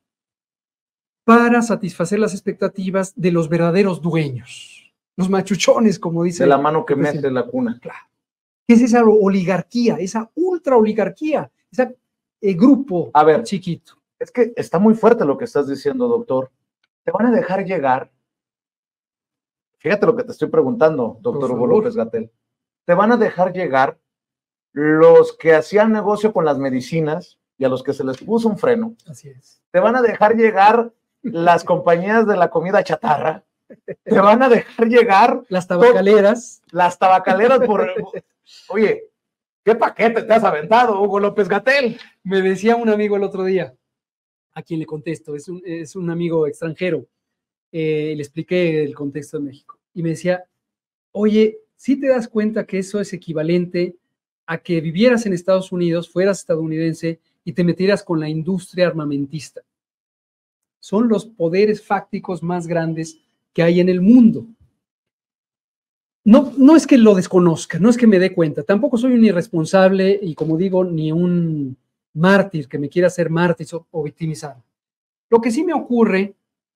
para satisfacer las expectativas de los verdaderos dueños, los machuchones, como dice. De la mano que mece la cuna. Claro. ¿Qué es esa oligarquía, esa ultra oligarquía, ese grupo chiquito? Es que está muy fuerte lo que estás diciendo, doctor. Te van a dejar llegar. Fíjate lo que te estoy preguntando, doctor Hugo López-Gatell. Te van a dejar llegar los que hacían negocio con las medicinas y a los que se les puso un freno. Así es. Te van a dejar llegar las compañías de la comida chatarra. Te van a dejar llegar las tabacaleras. Las tabacaleras por... Oye, ¿qué paquete te has aventado, Hugo López-Gatell? Me decía un amigo el otro día, a quien le contesto, es un amigo extranjero, le expliqué el contexto de México, y me decía, oye, ¿sí te das cuenta que eso es equivalente a que vivieras en Estados Unidos, fueras estadounidense y te metieras con la industria armamentista? Son los poderes fácticos más grandes que hay en el mundo. No es que lo desconozca, no es que me dé cuenta, tampoco soy un irresponsable y, como digo, ni un mártir que me quiera hacer mártir o victimizar. Lo que sí me ocurre,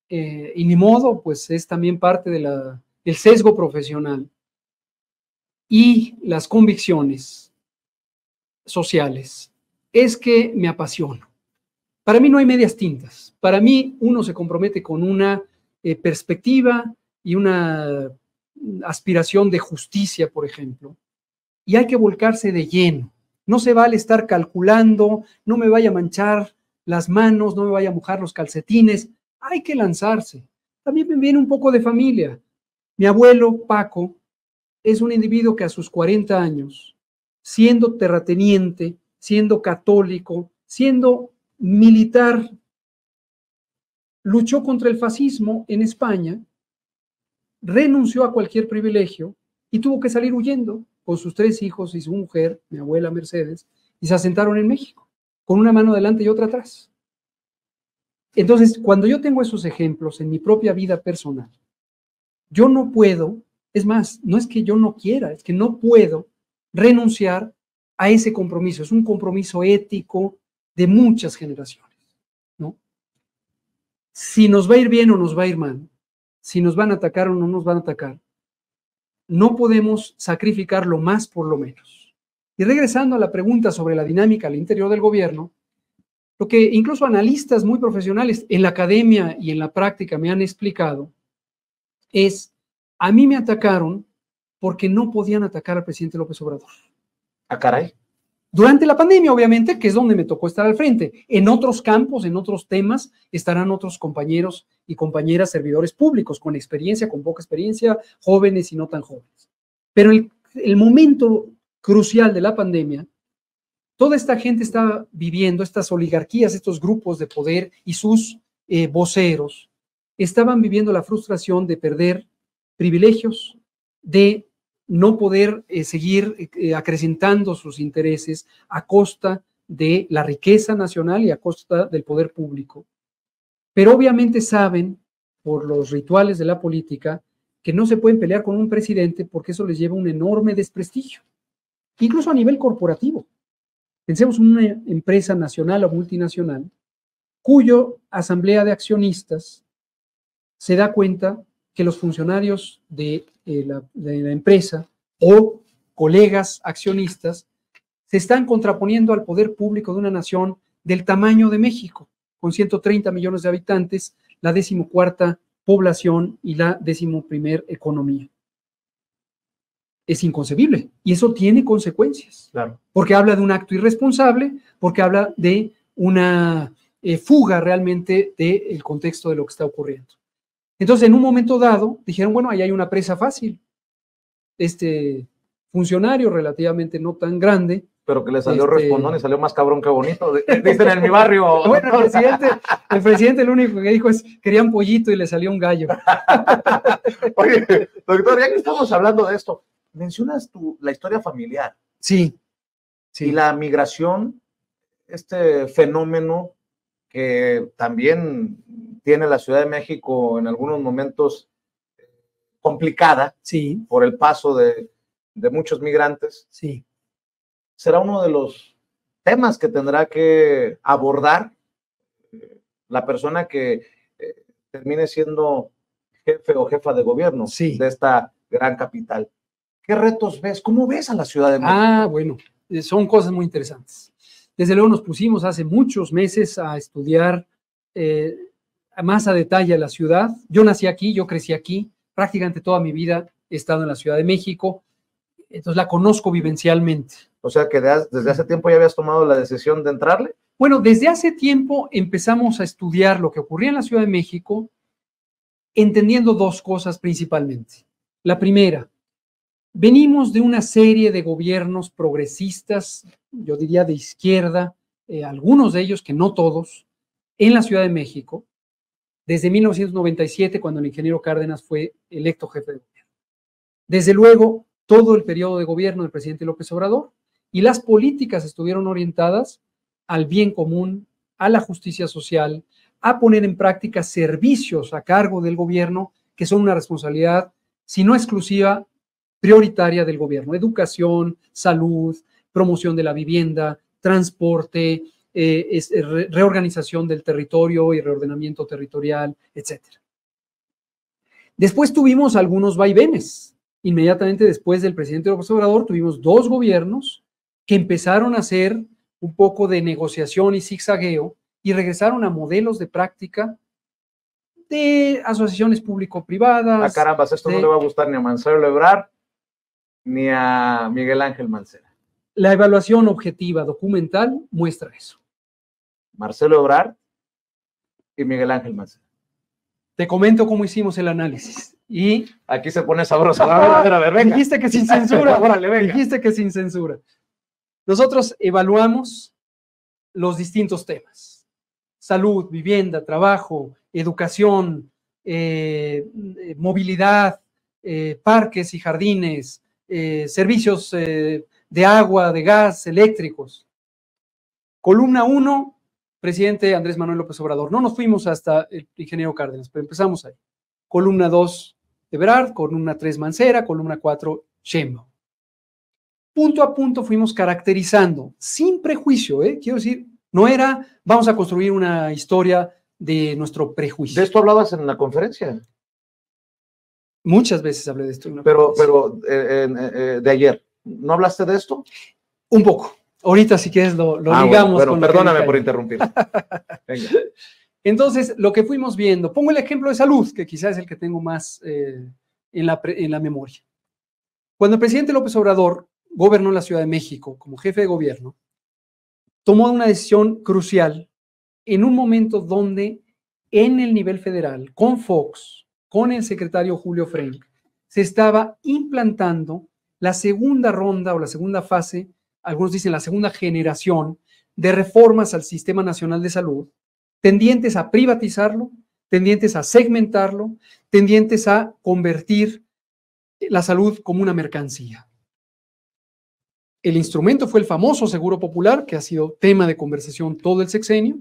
y ni modo, pues es también parte del sesgo profesional y las convicciones sociales, es que me apasiono. Para mí no hay medias tintas. Para mí uno se compromete con una perspectiva y una aspiración de justicia, por ejemplo, y hay que volcarse de lleno. No se vale estar calculando, no me vaya a manchar las manos, no me vaya a mojar los calcetines. Hay que lanzarse. También me viene un poco de familia. Mi abuelo, Paco, es un individuo que a sus 40 años, siendo terrateniente, siendo católico, siendo militar, luchó contra el fascismo en España, renunció a cualquier privilegio y tuvo que salir huyendo con sus 3 hijos y su mujer, mi abuela Mercedes, y se asentaron en México, con una mano adelante y otra atrás. Entonces, cuando yo tengo esos ejemplos en mi propia vida personal, yo no puedo, es más, no es que yo no quiera, es que no puedo renunciar a ese compromiso. Es un compromiso ético de muchas generaciones, ¿no? Si nos va a ir bien o nos va a ir mal, si nos van a atacar o no nos van a atacar, no podemos sacrificar lo más por lo menos. Y regresando a la pregunta sobre la dinámica al interior del gobierno, lo que incluso analistas muy profesionales en la academia y en la práctica me han explicado es, a mí me atacaron porque no podían atacar al presidente López Obrador. Ah, caray. Durante la pandemia, obviamente, que es donde me tocó estar al frente. En otros campos, en otros temas, estarán otros compañeros y compañeras servidores públicos, con experiencia, con poca experiencia, jóvenes y no tan jóvenes. Pero el momento crucial de la pandemia, toda esta gente estaba viviendo, estas oligarquías, estos grupos de poder y sus voceros, estaban viviendo la frustración de perder privilegios, de no poder seguir acrecentando sus intereses a costa de la riqueza nacional y a costa del poder público. Pero obviamente saben, por los rituales de la política, que no se pueden pelear con un presidente porque eso les lleva un enorme desprestigio, incluso a nivel corporativo. Pensemos en una empresa nacional o multinacional cuyo asamblea de accionistas se da cuenta que los funcionarios de la empresa o colegas accionistas se están contraponiendo al poder público de una nación del tamaño de México, con 130 millones de habitantes, la 14ª población y la 11ª economía. Es inconcebible y eso tiene consecuencias. Claro. Porque habla de un acto irresponsable, porque habla de una fuga realmente del contexto de lo que está ocurriendo. Entonces, en un momento dado, dijeron, bueno, ahí hay una presa fácil. Este funcionario relativamente no tan grande. Pero que le salió respondón y salió más cabrón que bonito. Dicen en mi barrio. Bueno, el presidente lo único que dijo es, querían pollito y le salió un gallo. Oye, doctor, ya que estamos hablando de esto, mencionas la historia familiar. Sí. Sí. Y la migración, este fenómeno que también tiene la Ciudad de México en algunos momentos complicada, sí, por el paso de muchos migrantes, sí, será uno de los temas que tendrá que abordar la persona que termine siendo jefe o jefa de gobierno sí. de esta gran capital. ¿Qué retos ves? ¿Cómo ves a la Ciudad de México? Ah, bueno, son cosas muy interesantes. Desde luego nos pusimos hace muchos meses a estudiar más a detalle la ciudad. Yo nací aquí, yo crecí aquí, prácticamente toda mi vida he estado en la Ciudad de México, entonces la conozco vivencialmente. O sea que desde hace tiempo ya habías tomado la decisión de entrarle. Bueno, desde hace tiempo empezamos a estudiar lo que ocurría en la Ciudad de México, entendiendo dos cosas principalmente. La primera, venimos de una serie de gobiernos progresistas, yo diría de izquierda, algunos de ellos, que no todos, en la Ciudad de México, desde 1997, cuando el ingeniero Cárdenas fue electo jefe de gobierno. Desde luego, todo el periodo de gobierno del presidente López Obrador, y las políticas estuvieron orientadas al bien común, a la justicia social, a poner en práctica servicios a cargo del gobierno que son una responsabilidad, si no exclusiva, prioritaria del gobierno: educación, salud, promoción de la vivienda, transporte, reorganización del territorio y reordenamiento territorial, etc. Después tuvimos algunos vaivenes. Inmediatamente después del presidente López Obrador tuvimos dos gobiernos que empezaron a hacer un poco de negociación y zigzagueo y regresaron a modelos de práctica de asociaciones público-privadas. Ah, carambas, esto no le va a gustar ni a Marcelo Ebrard ni a Miguel Ángel Mancera. La evaluación objetiva documental muestra eso. Marcelo Ebrard y Miguel Ángel Mancera. Te comento cómo hicimos el análisis. Y aquí se pone sabroso. A ver, venga. Dijiste que sin censura. Órale, venga. Dijiste que sin censura. Nosotros evaluamos los distintos temas: salud, vivienda, trabajo, educación, movilidad, parques y jardines, servicios de agua, de gas, eléctricos. Columna 1, presidente Andrés Manuel López Obrador. No nos fuimos hasta el ingeniero Cárdenas, pero empezamos ahí. Columna 2, Ebrard. Columna 3, Mancera. Columna 4, Sheinbaum. Punto a punto fuimos caracterizando, sin prejuicio, quiero decir, no era vamos a construir una historia de nuestro prejuicio. ¿De esto hablabas en la conferencia? Muchas veces hablé de esto. Pero de ayer, ¿no hablaste de esto? Un poco. Ahorita, si quieres, lo ligamos. Bueno, perdóname por interrumpir. Venga. Entonces, lo que fuimos viendo, pongo el ejemplo de salud, que quizás es el que tengo más en la memoria. Cuando el presidente López Obrador gobernó la Ciudad de México como jefe de gobierno, tomó una decisión crucial en un momento donde en el nivel federal, con Fox, con el secretario Julio Frenk, se estaba implantando la segunda ronda o la segunda fase, algunos dicen la segunda generación de reformas al Sistema Nacional de Salud, tendientes a privatizarlo, tendientes a segmentarlo, tendientes a convertir la salud como una mercancía. El instrumento fue el famoso Seguro Popular, que ha sido tema de conversación todo el sexenio.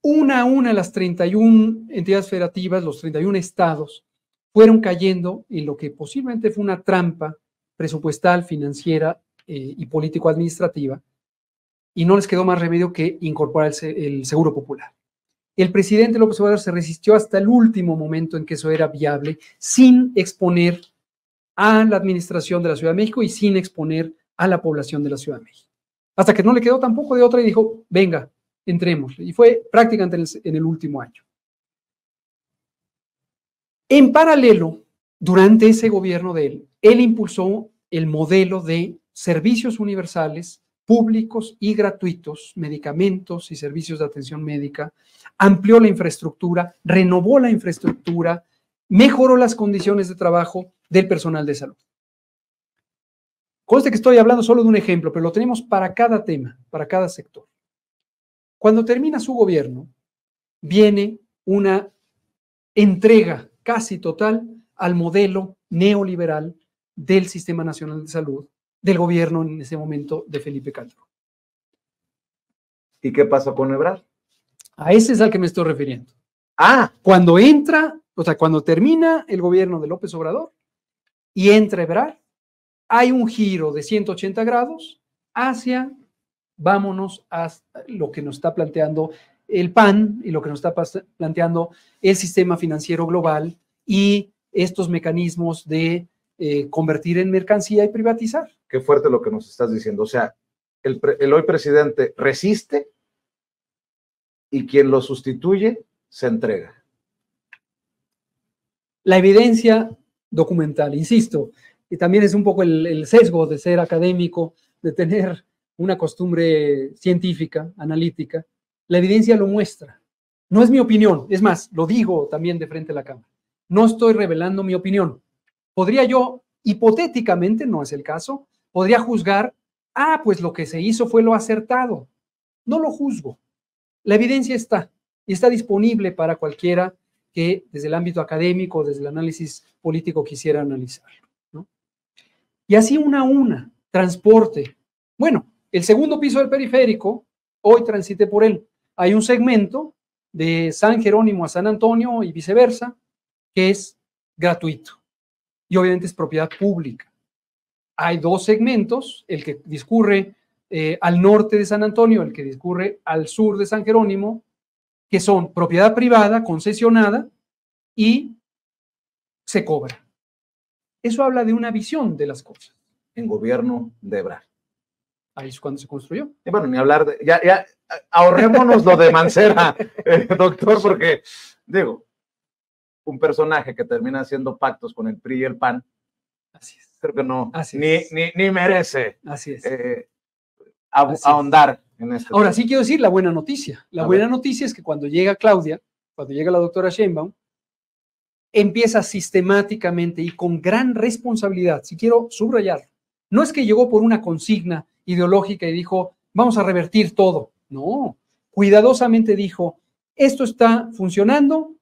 Una a una las 31 entidades federativas, los 31 estados, fueron cayendo en lo que posiblemente fue una trampa presupuestal, financiera y político-administrativa, y no les quedó más remedio que incorporar el Seguro Popular. El presidente López Obrador se resistió hasta el último momento en que eso era viable, sin exponer a la administración de la Ciudad de México y sin exponer a la población de la Ciudad de México. Hasta que no le quedó tampoco de otra y dijo, venga, entremos. Y fue prácticamente en el último año. En paralelo, durante ese gobierno de él impulsó el modelo de servicios universales, públicos y gratuitos, medicamentos y servicios de atención médica, amplió la infraestructura, renovó la infraestructura, mejoró las condiciones de trabajo del personal de salud. Conste que estoy hablando solo de un ejemplo, pero lo tenemos para cada tema, para cada sector. Cuando termina su gobierno, viene una entrega casi total al modelo neoliberal del Sistema Nacional de Salud, del gobierno en ese momento de Felipe Calderón. ¿Y qué pasó con Ebrard? A ese es al que me estoy refiriendo. Cuando entra, o sea, cuando termina el gobierno de López Obrador y entra Ebrard, hay un giro de 180 grados hacia, vámonos a lo que nos está planteando el PAN y lo que nos está planteando el sistema financiero global y estos mecanismos de convertir en mercancía y privatizar. Qué fuerte lo que nos estás diciendo. O sea, el hoy presidente resiste y quien lo sustituye se entrega. La evidencia documental, insisto, y también es un poco el sesgo de ser académico, de tener una costumbre científica, analítica. La evidencia lo muestra. No es mi opinión, es más, lo digo también de frente a la cámara. No estoy revelando mi opinión. Podría yo, hipotéticamente, no es el caso, podría juzgar, pues lo que se hizo fue lo acertado. No lo juzgo. La evidencia está y está disponible para cualquiera que desde el ámbito académico, desde el análisis político quisiera analizarlo, ¿no? Y así una a una, transporte. Bueno, el segundo piso del periférico, hoy transité por él. Hay un segmento de San Jerónimo a San Antonio y viceversa, que es gratuito y obviamente es propiedad pública. Hay dos segmentos, el que discurre al norte de San Antonio, el que discurre al sur de San Jerónimo, que son propiedad privada, concesionada y se cobra. Eso habla de una visión de las cosas. En gobierno de Ebrard. Ahí es cuando se construyó. Y bueno, ni hablar de... Ya ahorrémonos lo de Mancera, doctor, porque, digo, un personaje que termina haciendo pactos con el PRI y el PAN, así es. Creo que no, así ni merece así es. ahondar en esto. Ahora sí quiero decir la buena noticia. La buena noticia es que cuando llega Claudia, cuando llega la doctora Sheinbaum, empieza sistemáticamente y con gran responsabilidad, si quiero subrayar, no es que llegó por una consigna ideológica y dijo, vamos a revertir todo. No, cuidadosamente dijo, esto está funcionando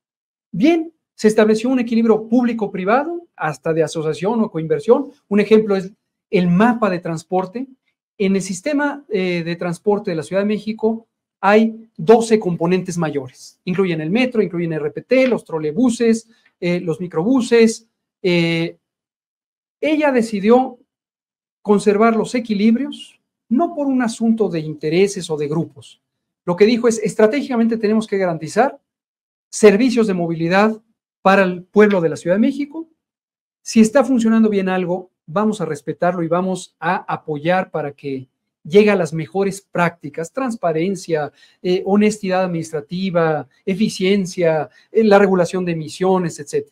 bien, se estableció un equilibrio público-privado, hasta de asociación o coinversión. Un ejemplo es el mapa de transporte. En el sistema de transporte de la Ciudad de México hay 12 componentes mayores. Incluyen el metro, incluyen el RPT, los trolebuses, los microbuses. Ella decidió conservar los equilibrios, no por un asunto de intereses o de grupos. Lo que dijo es, estratégicamente tenemos que garantizar servicios de movilidad para el pueblo de la Ciudad de México. Si está funcionando bien algo, vamos a respetarlo y vamos a apoyar para que llegue a las mejores prácticas, transparencia, honestidad administrativa, eficiencia, la regulación de emisiones, etc.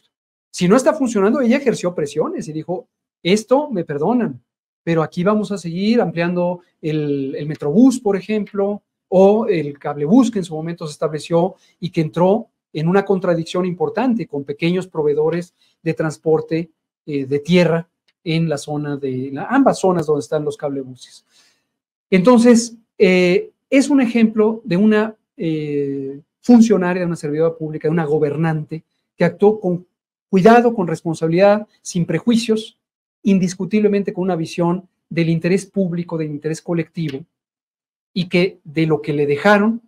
Si no está funcionando, ella ejerció presiones y dijo, esto me perdonan, pero aquí vamos a seguir ampliando el Metrobús, por ejemplo, o el cablebús que en su momento se estableció y que entró en una contradicción importante con pequeños proveedores de transporte de tierra en la zona ambas zonas donde están los cablebuses. Entonces, es un ejemplo de una funcionaria, de una servidora pública, de una gobernante que actuó con cuidado, con responsabilidad, sin prejuicios, indiscutiblemente con una visión del interés público, del interés colectivo, y que de lo que le dejaron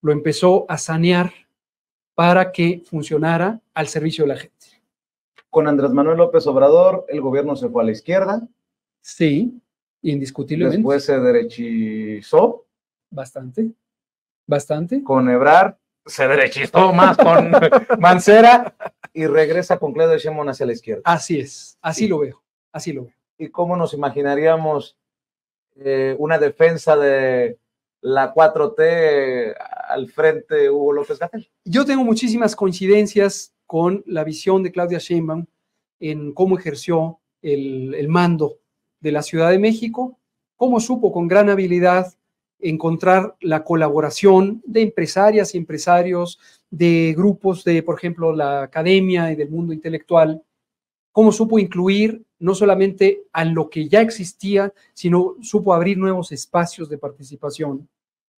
lo empezó a sanear para que funcionara al servicio de la gente. Con Andrés Manuel López Obrador, el gobierno se fue a la izquierda. Sí, indiscutiblemente. Después se derechizó. Bastante, bastante. Con Ebrard se derechizó más con Mancera y regresa con Claudia Sheinbaum hacia la izquierda. Así es, así Sí. lo veo, así lo veo. ¿Y cómo nos imaginaríamos una defensa de la 4T al frente de Hugo López-Gatell? Yo tengo muchísimas coincidencias con la visión de Claudia Sheinbaum en cómo ejerció el mando de la Ciudad de México, cómo supo con gran habilidad encontrar la colaboración de empresarias y empresarios, de grupos de, por ejemplo, la academia y del mundo intelectual, cómo supo incluir no solamente a lo que ya existía, sino supo abrir nuevos espacios de participación,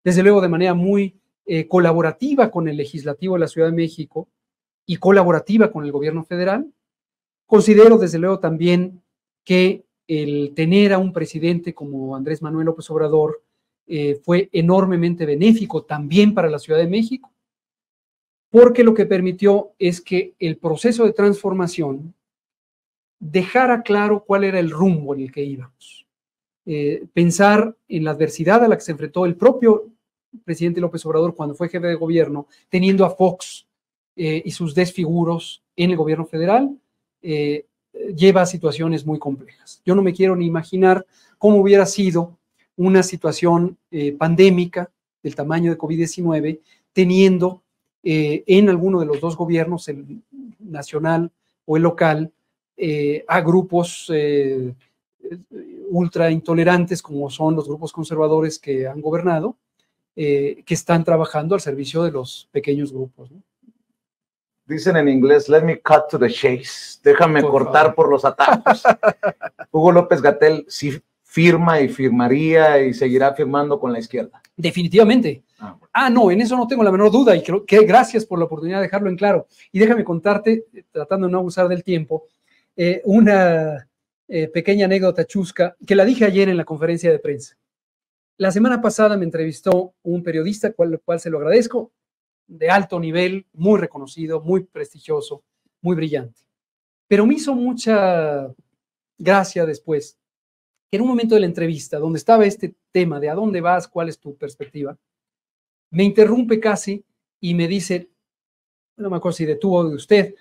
desde luego de manera muy colaborativa con el legislativo de la Ciudad de México y colaborativa con el gobierno federal. Considero desde luego también que el tener a un presidente como Andrés Manuel López Obrador fue enormemente benéfico también para la Ciudad de México, porque lo que permitió es que el proceso de transformación dejara claro cuál era el rumbo en el que íbamos. Pensar en la adversidad a la que se enfrentó el propio presidente López Obrador cuando fue jefe de gobierno, teniendo a Fox y sus desfiguros en el gobierno federal, lleva a situaciones muy complejas. Yo no me quiero ni imaginar cómo hubiera sido una situación pandémica del tamaño de COVID-19, teniendo en alguno de los dos gobiernos, el nacional o el local, a grupos ultra intolerantes como son los grupos conservadores que han gobernado, que están trabajando al servicio de los pequeños grupos, ¿no? Dicen en inglés, let me cut to the chase. Déjame cortar por los atajos. Hugo López-Gatell sí firma y firmaría y seguirá firmando con la izquierda. Definitivamente. No, en eso no tengo la menor duda y creo que gracias por la oportunidad de dejarlo en claro. Y déjame contarte, tratando de no abusar del tiempo, una pequeña anécdota chusca que la dije ayer en la conferencia de prensa. La semana pasada me entrevistó un periodista, cual se lo agradezco, de alto nivel, muy reconocido, muy prestigioso, muy brillante. Pero me hizo mucha gracia después que en un momento de la entrevista, donde estaba este tema de a dónde vas, cuál es tu perspectiva, me interrumpe casi y me dice, no me acuerdo si de tú o de usted,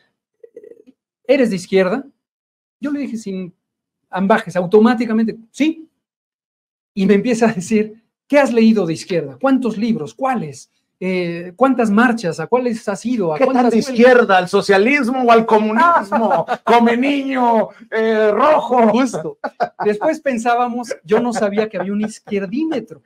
¿eres de izquierda? Yo le dije sin ambajes, automáticamente, sí. Y me empieza a decir, ¿qué has leído de izquierda? ¿Cuántos libros? ¿Cuáles? ¿Cuántas marchas? ¿A cuáles has ido? ¿A ¿Qué tan de izquierda? ¿Al socialismo o al comunismo? Come niño, rojo. Justo. Después pensábamos, yo no sabía que había un izquierdímetro,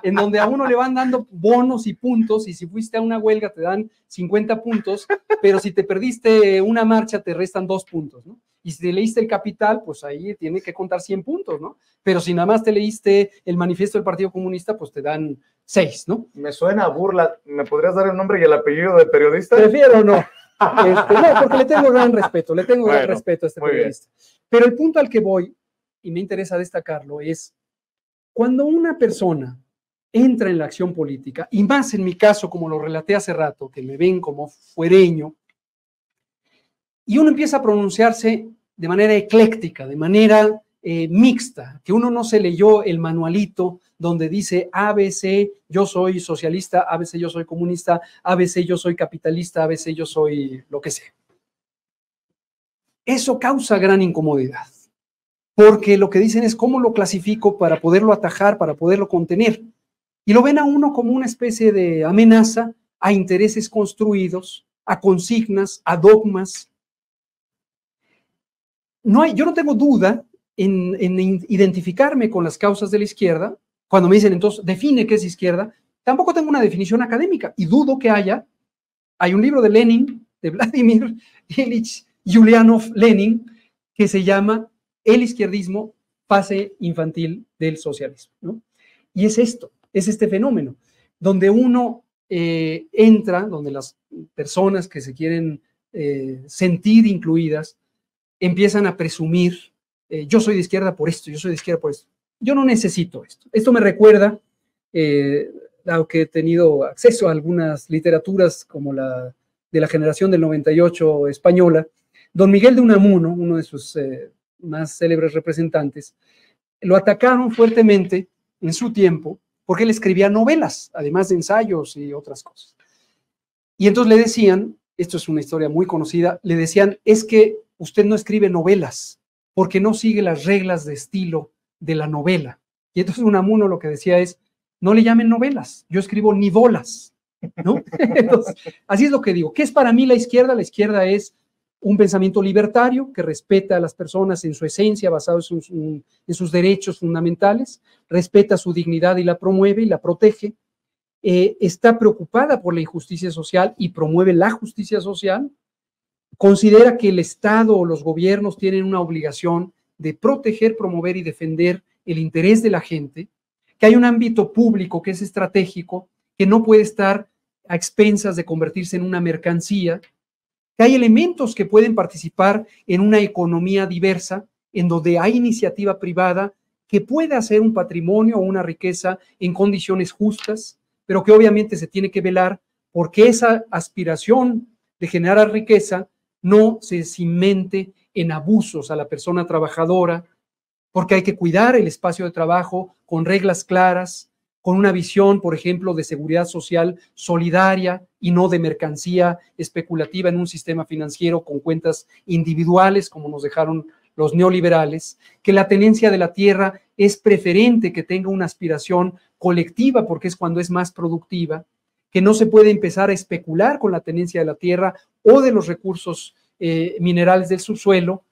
en donde a uno le van dando bonos y puntos, y si fuiste a una huelga te dan 50 puntos, pero si te perdiste una marcha te restan 2 puntos, ¿no? Y si te leíste El Capital, pues ahí tiene que contar 100 puntos, ¿no? Pero si nada más te leíste el manifiesto del Partido Comunista, pues te dan 6, ¿no? Me suena a burla. ¿Me podrías dar el nombre y el apellido de periodista? Prefiero no. No, porque le tengo gran respeto, gran respeto a este periodista. Bien. Pero el punto al que voy, y me interesa destacarlo, es cuando una persona entra en la acción política, y más en mi caso, como lo relaté hace rato, que me ven como fuereño, y uno empieza a pronunciarse de manera ecléctica, de manera mixta, que uno no se leyó el manualito donde dice ABC, yo soy socialista, ABC, yo soy comunista, ABC, yo soy capitalista, ABC, yo soy lo que sea. Eso causa gran incomodidad, porque lo que dicen es cómo lo clasifico para poderlo atajar, para poderlo contener. Y lo ven a uno como una especie de amenaza a intereses construidos, a consignas, a dogmas. Yo no tengo duda en identificarme con las causas de la izquierda. Cuando me dicen, entonces, define qué es izquierda, tampoco tengo una definición académica y dudo que haya. Hay un libro de Lenin, de Vladimir Ilich Ulyanov Lenin, que se llama El izquierdismo, fase infantil del socialismo, ¿no? Y es esto, es este fenómeno, donde uno entra, donde las personas que se quieren sentir incluidas empiezan a presumir, yo soy de izquierda por esto, yo soy de izquierda por esto. Yo no necesito esto. Esto me recuerda, dado que he tenido acceso a algunas literaturas como la de la generación del 98 española, don Miguel de Unamuno, uno de sus más célebres representantes, lo atacaron fuertemente en su tiempo porque él escribía novelas, además de ensayos y otras cosas. Y entonces le decían, esto es una historia muy conocida, le decían, es que usted no escribe novelas porque no sigue las reglas de estilo de la novela. Y entonces Unamuno lo que decía es, no le llamen novelas, yo escribo nivolas, ¿no? Entonces, así es lo que digo. ¿Qué es para mí la izquierda? La izquierda es un pensamiento libertario que respeta a las personas en su esencia, basado en sus derechos fundamentales, respeta su dignidad y la promueve y la protege, está preocupada por la injusticia social y promueve la justicia social, considera que el Estado o los gobiernos tienen una obligación de proteger, promover y defender el interés de la gente, que hay un ámbito público que es estratégico, que no puede estar a expensas de convertirse en una mercancía, que hay elementos que pueden participar en una economía diversa, en donde hay iniciativa privada que puede hacer un patrimonio o una riqueza en condiciones justas, pero que obviamente se tiene que velar porque esa aspiración de generar riqueza no se cimente en abusos a la persona trabajadora, porque hay que cuidar el espacio de trabajo con reglas claras, con una visión, por ejemplo, de seguridad social solidaria y no de mercancía especulativa en un sistema financiero con cuentas individuales, como nos dejaron los neoliberales, que la tenencia de la tierra es preferente que tenga una aspiración colectiva porque es cuando es más productiva, que no se puede empezar a especular con la tenencia de la tierra o de los recursos minerales del subsuelo,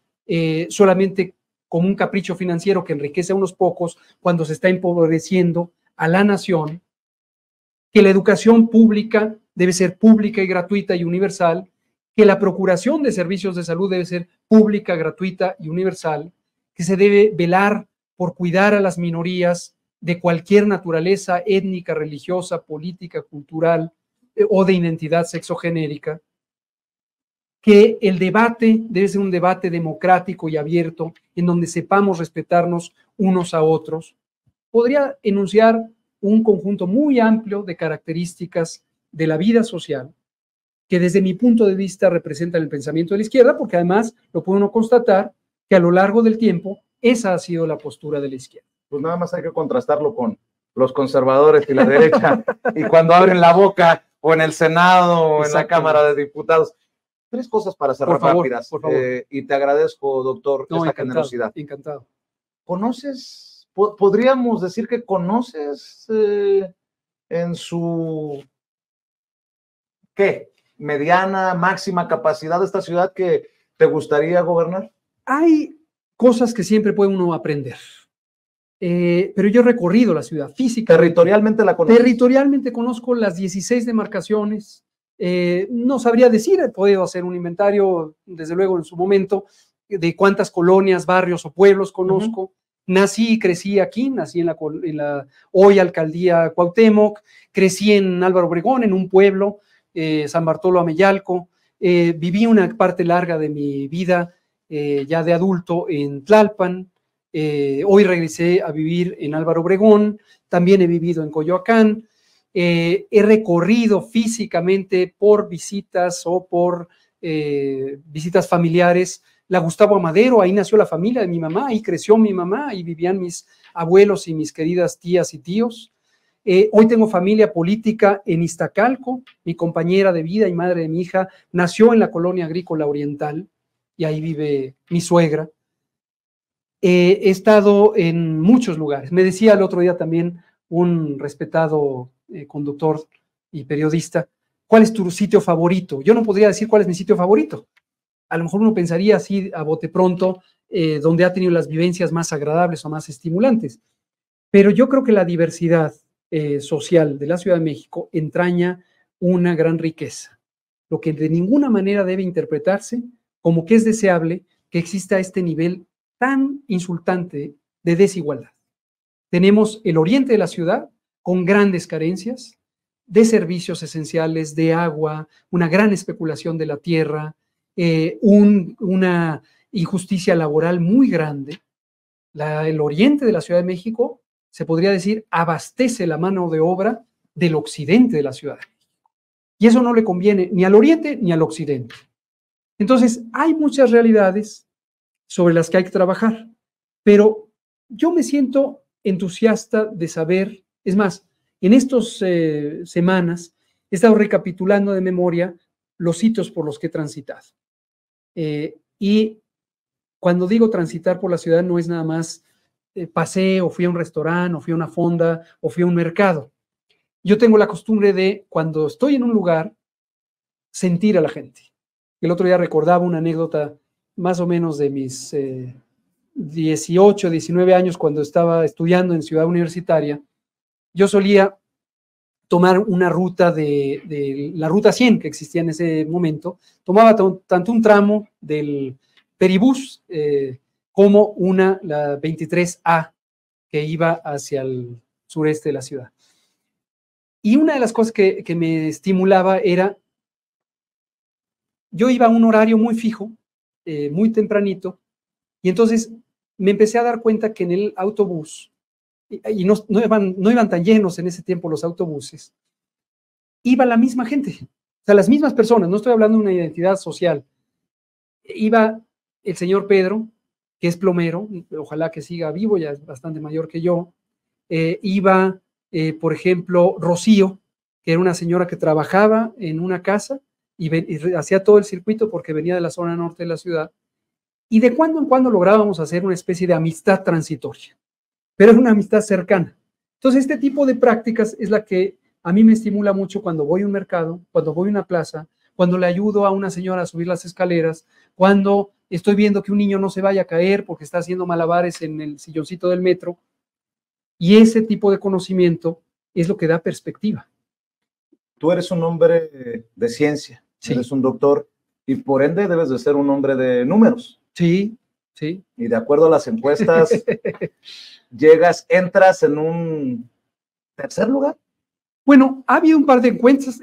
solamente como un capricho financiero que enriquece a unos pocos cuando se está empobreciendo a la nación, que la educación pública debe ser pública y gratuita y universal, que la procuración de servicios de salud debe ser pública, gratuita y universal, que se debe velar por cuidar a las minorías de cualquier naturaleza étnica, religiosa, política, cultural o de identidad sexogenérica, que el debate debe ser un debate democrático y abierto en donde sepamos respetarnos unos a otros. Podría enunciar un conjunto muy amplio de características de la vida social que desde mi punto de vista representan el pensamiento de la izquierda, porque además lo puede uno constatar que a lo largo del tiempo esa ha sido la postura de la izquierda. Pues nada más hay que contrastarlo con los conservadores y la derecha, y cuando abren la boca o en el Senado o en la Cámara de Diputados. Tres cosas para cerrar rápidas, por favor. Y te agradezco, doctor, esta generosidad. Encantado. ¿Conoces, podríamos decir que conoces en su, ¿qué? Mediana, máxima capacidad de esta ciudad que te gustaría gobernar? Hay cosas que siempre puede uno aprender. Pero yo he recorrido la ciudad física. ¿Territorialmente la conozco? Territorialmente conozco las 16 demarcaciones. No sabría decir, he podido hacer un inventario, desde luego en su momento, de cuántas colonias, barrios o pueblos conozco. Nací y crecí aquí, nací en la hoy alcaldía Cuauhtémoc, crecí en Álvaro Obregón, en un pueblo, San Bartolo Ameyalco, viví una parte larga de mi vida ya de adulto en Tlalpan, hoy regresé a vivir en Álvaro Obregón, también he vivido en Coyoacán. He recorrido físicamente por visitas o por visitas familiares la Gustavo Amadero, ahí nació la familia de mi mamá, ahí creció mi mamá, ahí vivían mis abuelos y mis queridas tías y tíos. Hoy tengo familia política en Iztacalco, mi compañera de vida y madre de mi hija nació en la colonia agrícola oriental y ahí vive mi suegra. He estado en muchos lugares. Me decía el otro día también un respetado conductor y periodista, ¿cuál es tu sitio favorito? Yo no podría decir cuál es mi sitio favorito. A lo mejor uno pensaría así a bote pronto, donde ha tenido las vivencias más agradables o más estimulantes. Pero yo creo que la diversidad social de la Ciudad de México entraña una gran riqueza, lo que de ninguna manera debe interpretarse como que es deseable que exista este nivel tan insultante de desigualdad. Tenemos el oriente de la ciudad con grandes carencias de servicios esenciales, de agua, una gran especulación de la tierra, una injusticia laboral muy grande. El oriente de la Ciudad de México, se podría decir, abastece la mano de obra del occidente de la Ciudad de México. Y eso no le conviene ni al oriente ni al occidente. Entonces, hay muchas realidades sobre las que hay que trabajar, pero yo me siento entusiasta de saber, es más, en estas semanas he estado recapitulando de memoria los sitios por los que he transitado. Y cuando digo transitar por la ciudad no es nada más pasé o fui a un restaurante o fui a una fonda o fui a un mercado. Yo tengo la costumbre de, cuando estoy en un lugar, sentir a la gente. El otro día recordaba una anécdota más o menos de mis 18, 19 años cuando estaba estudiando en Ciudad Universitaria. Yo solía tomar una ruta de la ruta 100 que existía en ese momento. Tomaba tanto un tramo del Peribús como la 23A que iba hacia el sureste de la ciudad. Y una de las cosas que me estimulaba era, yo iba a un horario muy fijo, muy tempranito, y entonces me empecé a dar cuenta que en el autobús, y no iban tan llenos en ese tiempo los autobuses, iba la misma gente, o sea, las mismas personas, no estoy hablando de una identidad social. Iba el señor Pedro, que es plomero, ojalá que siga vivo, ya es bastante mayor que yo. Iba, por ejemplo, Rocío, que era una señora que trabajaba en una casa y hacía todo el circuito porque venía de la zona norte de la ciudad. Y de cuando en cuando lográbamos hacer una especie de amistad transitoria, pero es una amistad cercana. Entonces, este tipo de prácticas es la que a mí me estimula mucho cuando voy a un mercado, cuando voy a una plaza, cuando le ayudo a una señora a subir las escaleras, cuando estoy viendo que un niño no se vaya a caer porque está haciendo malabares en el silloncito del metro. Y ese tipo de conocimiento es lo que da perspectiva. Tú eres un hombre de ciencia, sí. Eres un doctor y por ende debes de ser un hombre de números. Sí, sí. Y de acuerdo a las encuestas, entras en un tercer lugar. Bueno, ha habido un par de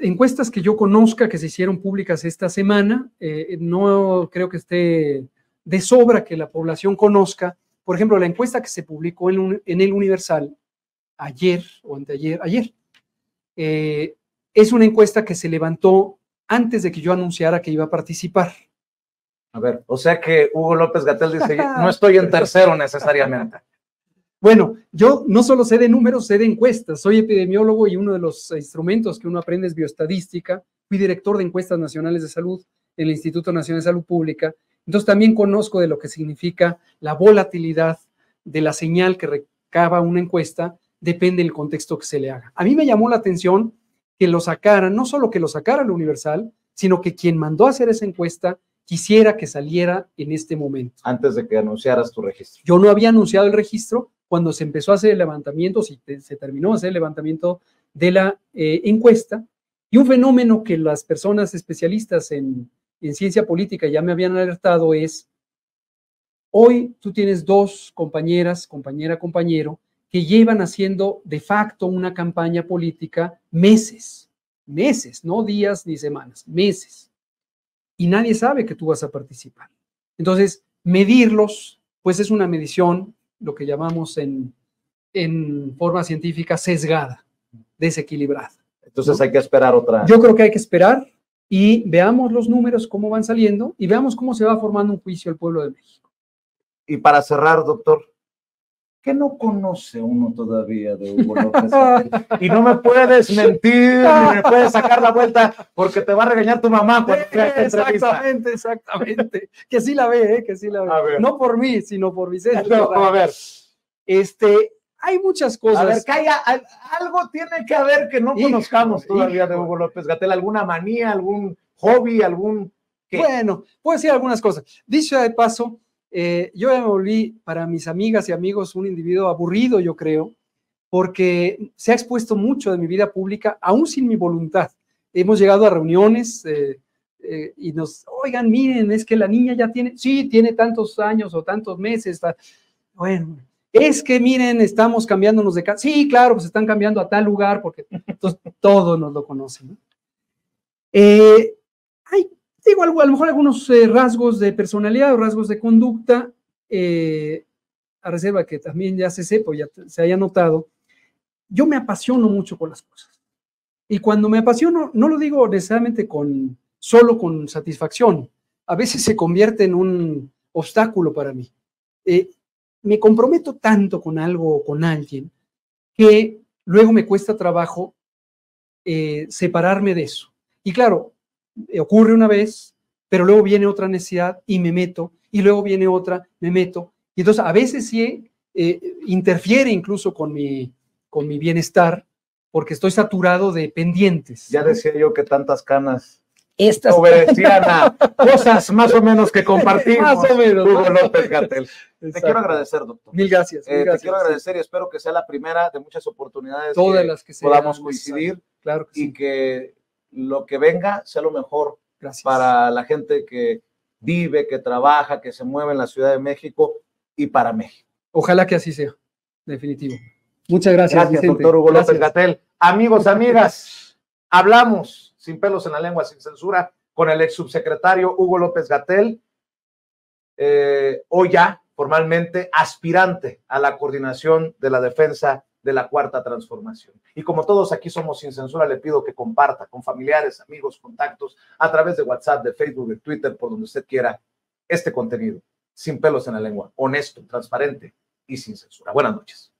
encuestas que yo conozca que se hicieron públicas esta semana. No creo que esté de sobra que la población conozca. Por ejemplo, la encuesta que se publicó en el Universal ayer o anteayer, es una encuesta que se levantó antes de que yo anunciara que iba a participar. A ver, o sea que Hugo López-Gatell dice, no estoy en tercero necesariamente. Bueno, yo no solo sé de números, sé de encuestas. Soy epidemiólogo y uno de los instrumentos que uno aprende es bioestadística. Fui director de encuestas nacionales de salud en el Instituto Nacional de Salud Pública. Entonces también conozco de lo que significa la volatilidad de la señal que recaba una encuesta, depende del contexto que se le haga. A mí me llamó la atención que lo sacaran, no solo que lo sacara el Universal, sino que quien mandó a hacer esa encuesta quisiera que saliera en este momento. Antes de que anunciaras tu registro. Yo no había anunciado el registro cuando se empezó a hacer el levantamiento, se terminó de hacer el levantamiento de la encuesta, y un fenómeno que las personas especialistas en ciencia política ya me habían alertado es, hoy tú tienes dos compañero, que llevan haciendo de facto una campaña política meses, no días ni semanas, meses. Y nadie sabe que tú vas a participar. Entonces, medirlos, pues es una medición, lo que llamamos en forma científica sesgada, desequilibrada. Entonces, ¿no? Hay que esperar otra. Yo creo que hay que esperar y veamos los números, cómo van saliendo, y veamos cómo se va formando un juicio al pueblo de México. Y para cerrar, doctor, ¿qué no conoce uno todavía de Hugo López Gatell? Y no me puedes mentir, ni me puedes sacar la vuelta, porque te va a regañar tu mamá cuando vea esta entrevista. Exactamente. Que sí la ve, que sí la ve. No por mí, sino por Vicente. No, a ver. Hay muchas cosas. A ver, Calla, algo tiene que haber que no conozcamos todavía de Hugo López Gatell. ¿Alguna manía, algún hobby, algún qué? Bueno, puedo decir algunas cosas. Dicho de paso, yo ya me volví para mis amigas y amigos un individuo aburrido, yo creo, porque se ha expuesto mucho de mi vida pública, aún sin mi voluntad. Hemos llegado a reuniones y oigan, miren, es que la niña ya tiene tantos años o tantos meses. Bueno, es que miren, estamos cambiándonos de casa. Sí, claro, pues están cambiando a tal lugar, porque entonces, todos nos lo conocen, ¿no? Digo, a lo mejor algunos rasgos de personalidad o rasgos de conducta, a reserva que también ya se sepa, ya se haya notado, yo me apasiono mucho con las cosas. Y cuando me apasiono, no lo digo necesariamente solo con satisfacción, a veces se convierte en un obstáculo para mí. Me comprometo tanto con algo o con alguien que luego me cuesta trabajo separarme de eso. Y claro, ocurre una vez, pero luego viene otra necesidad y me meto, y luego viene otra, me meto. Y entonces a veces sí interfiere incluso con mi bienestar, porque estoy saturado de pendientes. Ya decía yo que tantas canas obedecían a cosas más o menos que compartimos. Más o menos. Hugo López Gatell. Te quiero agradecer, doctor. Mil gracias. Te quiero agradecer y espero que sea la primera de muchas oportunidades todas las que podamos coincidir. Claro que y que lo que venga sea lo mejor para la gente que vive, que trabaja, que se mueve en la Ciudad de México y para México. Ojalá que así sea, definitivo. Muchas gracias, Vicente. Doctor Hugo López Gatell. Amigos, amigas, hablamos sin pelos en la lengua, sin censura, con el ex subsecretario Hugo López Gatell, hoy ya formalmente aspirante a la coordinación de la defensa de la Cuarta Transformación. Y como todos aquí somos sin censura, le pido que comparta con familiares, amigos, contactos, a través de WhatsApp, de Facebook, de Twitter, por donde usted quiera, este contenido, sin pelos en la lengua, honesto, transparente y sin censura. Buenas noches.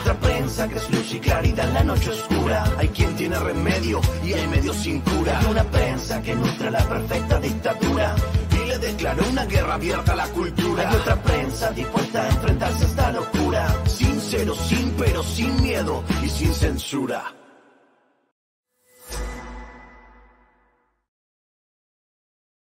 Otra prensa que es luz y claridad en la noche oscura. Hay quien tiene remedio y hay medio sin cura. Hay una prensa que nutre la perfecta dictadura y le declaró una guerra abierta a la cultura. Hay otra prensa dispuesta a enfrentarse a esta locura, sincero, sin pero, sin miedo y sin censura.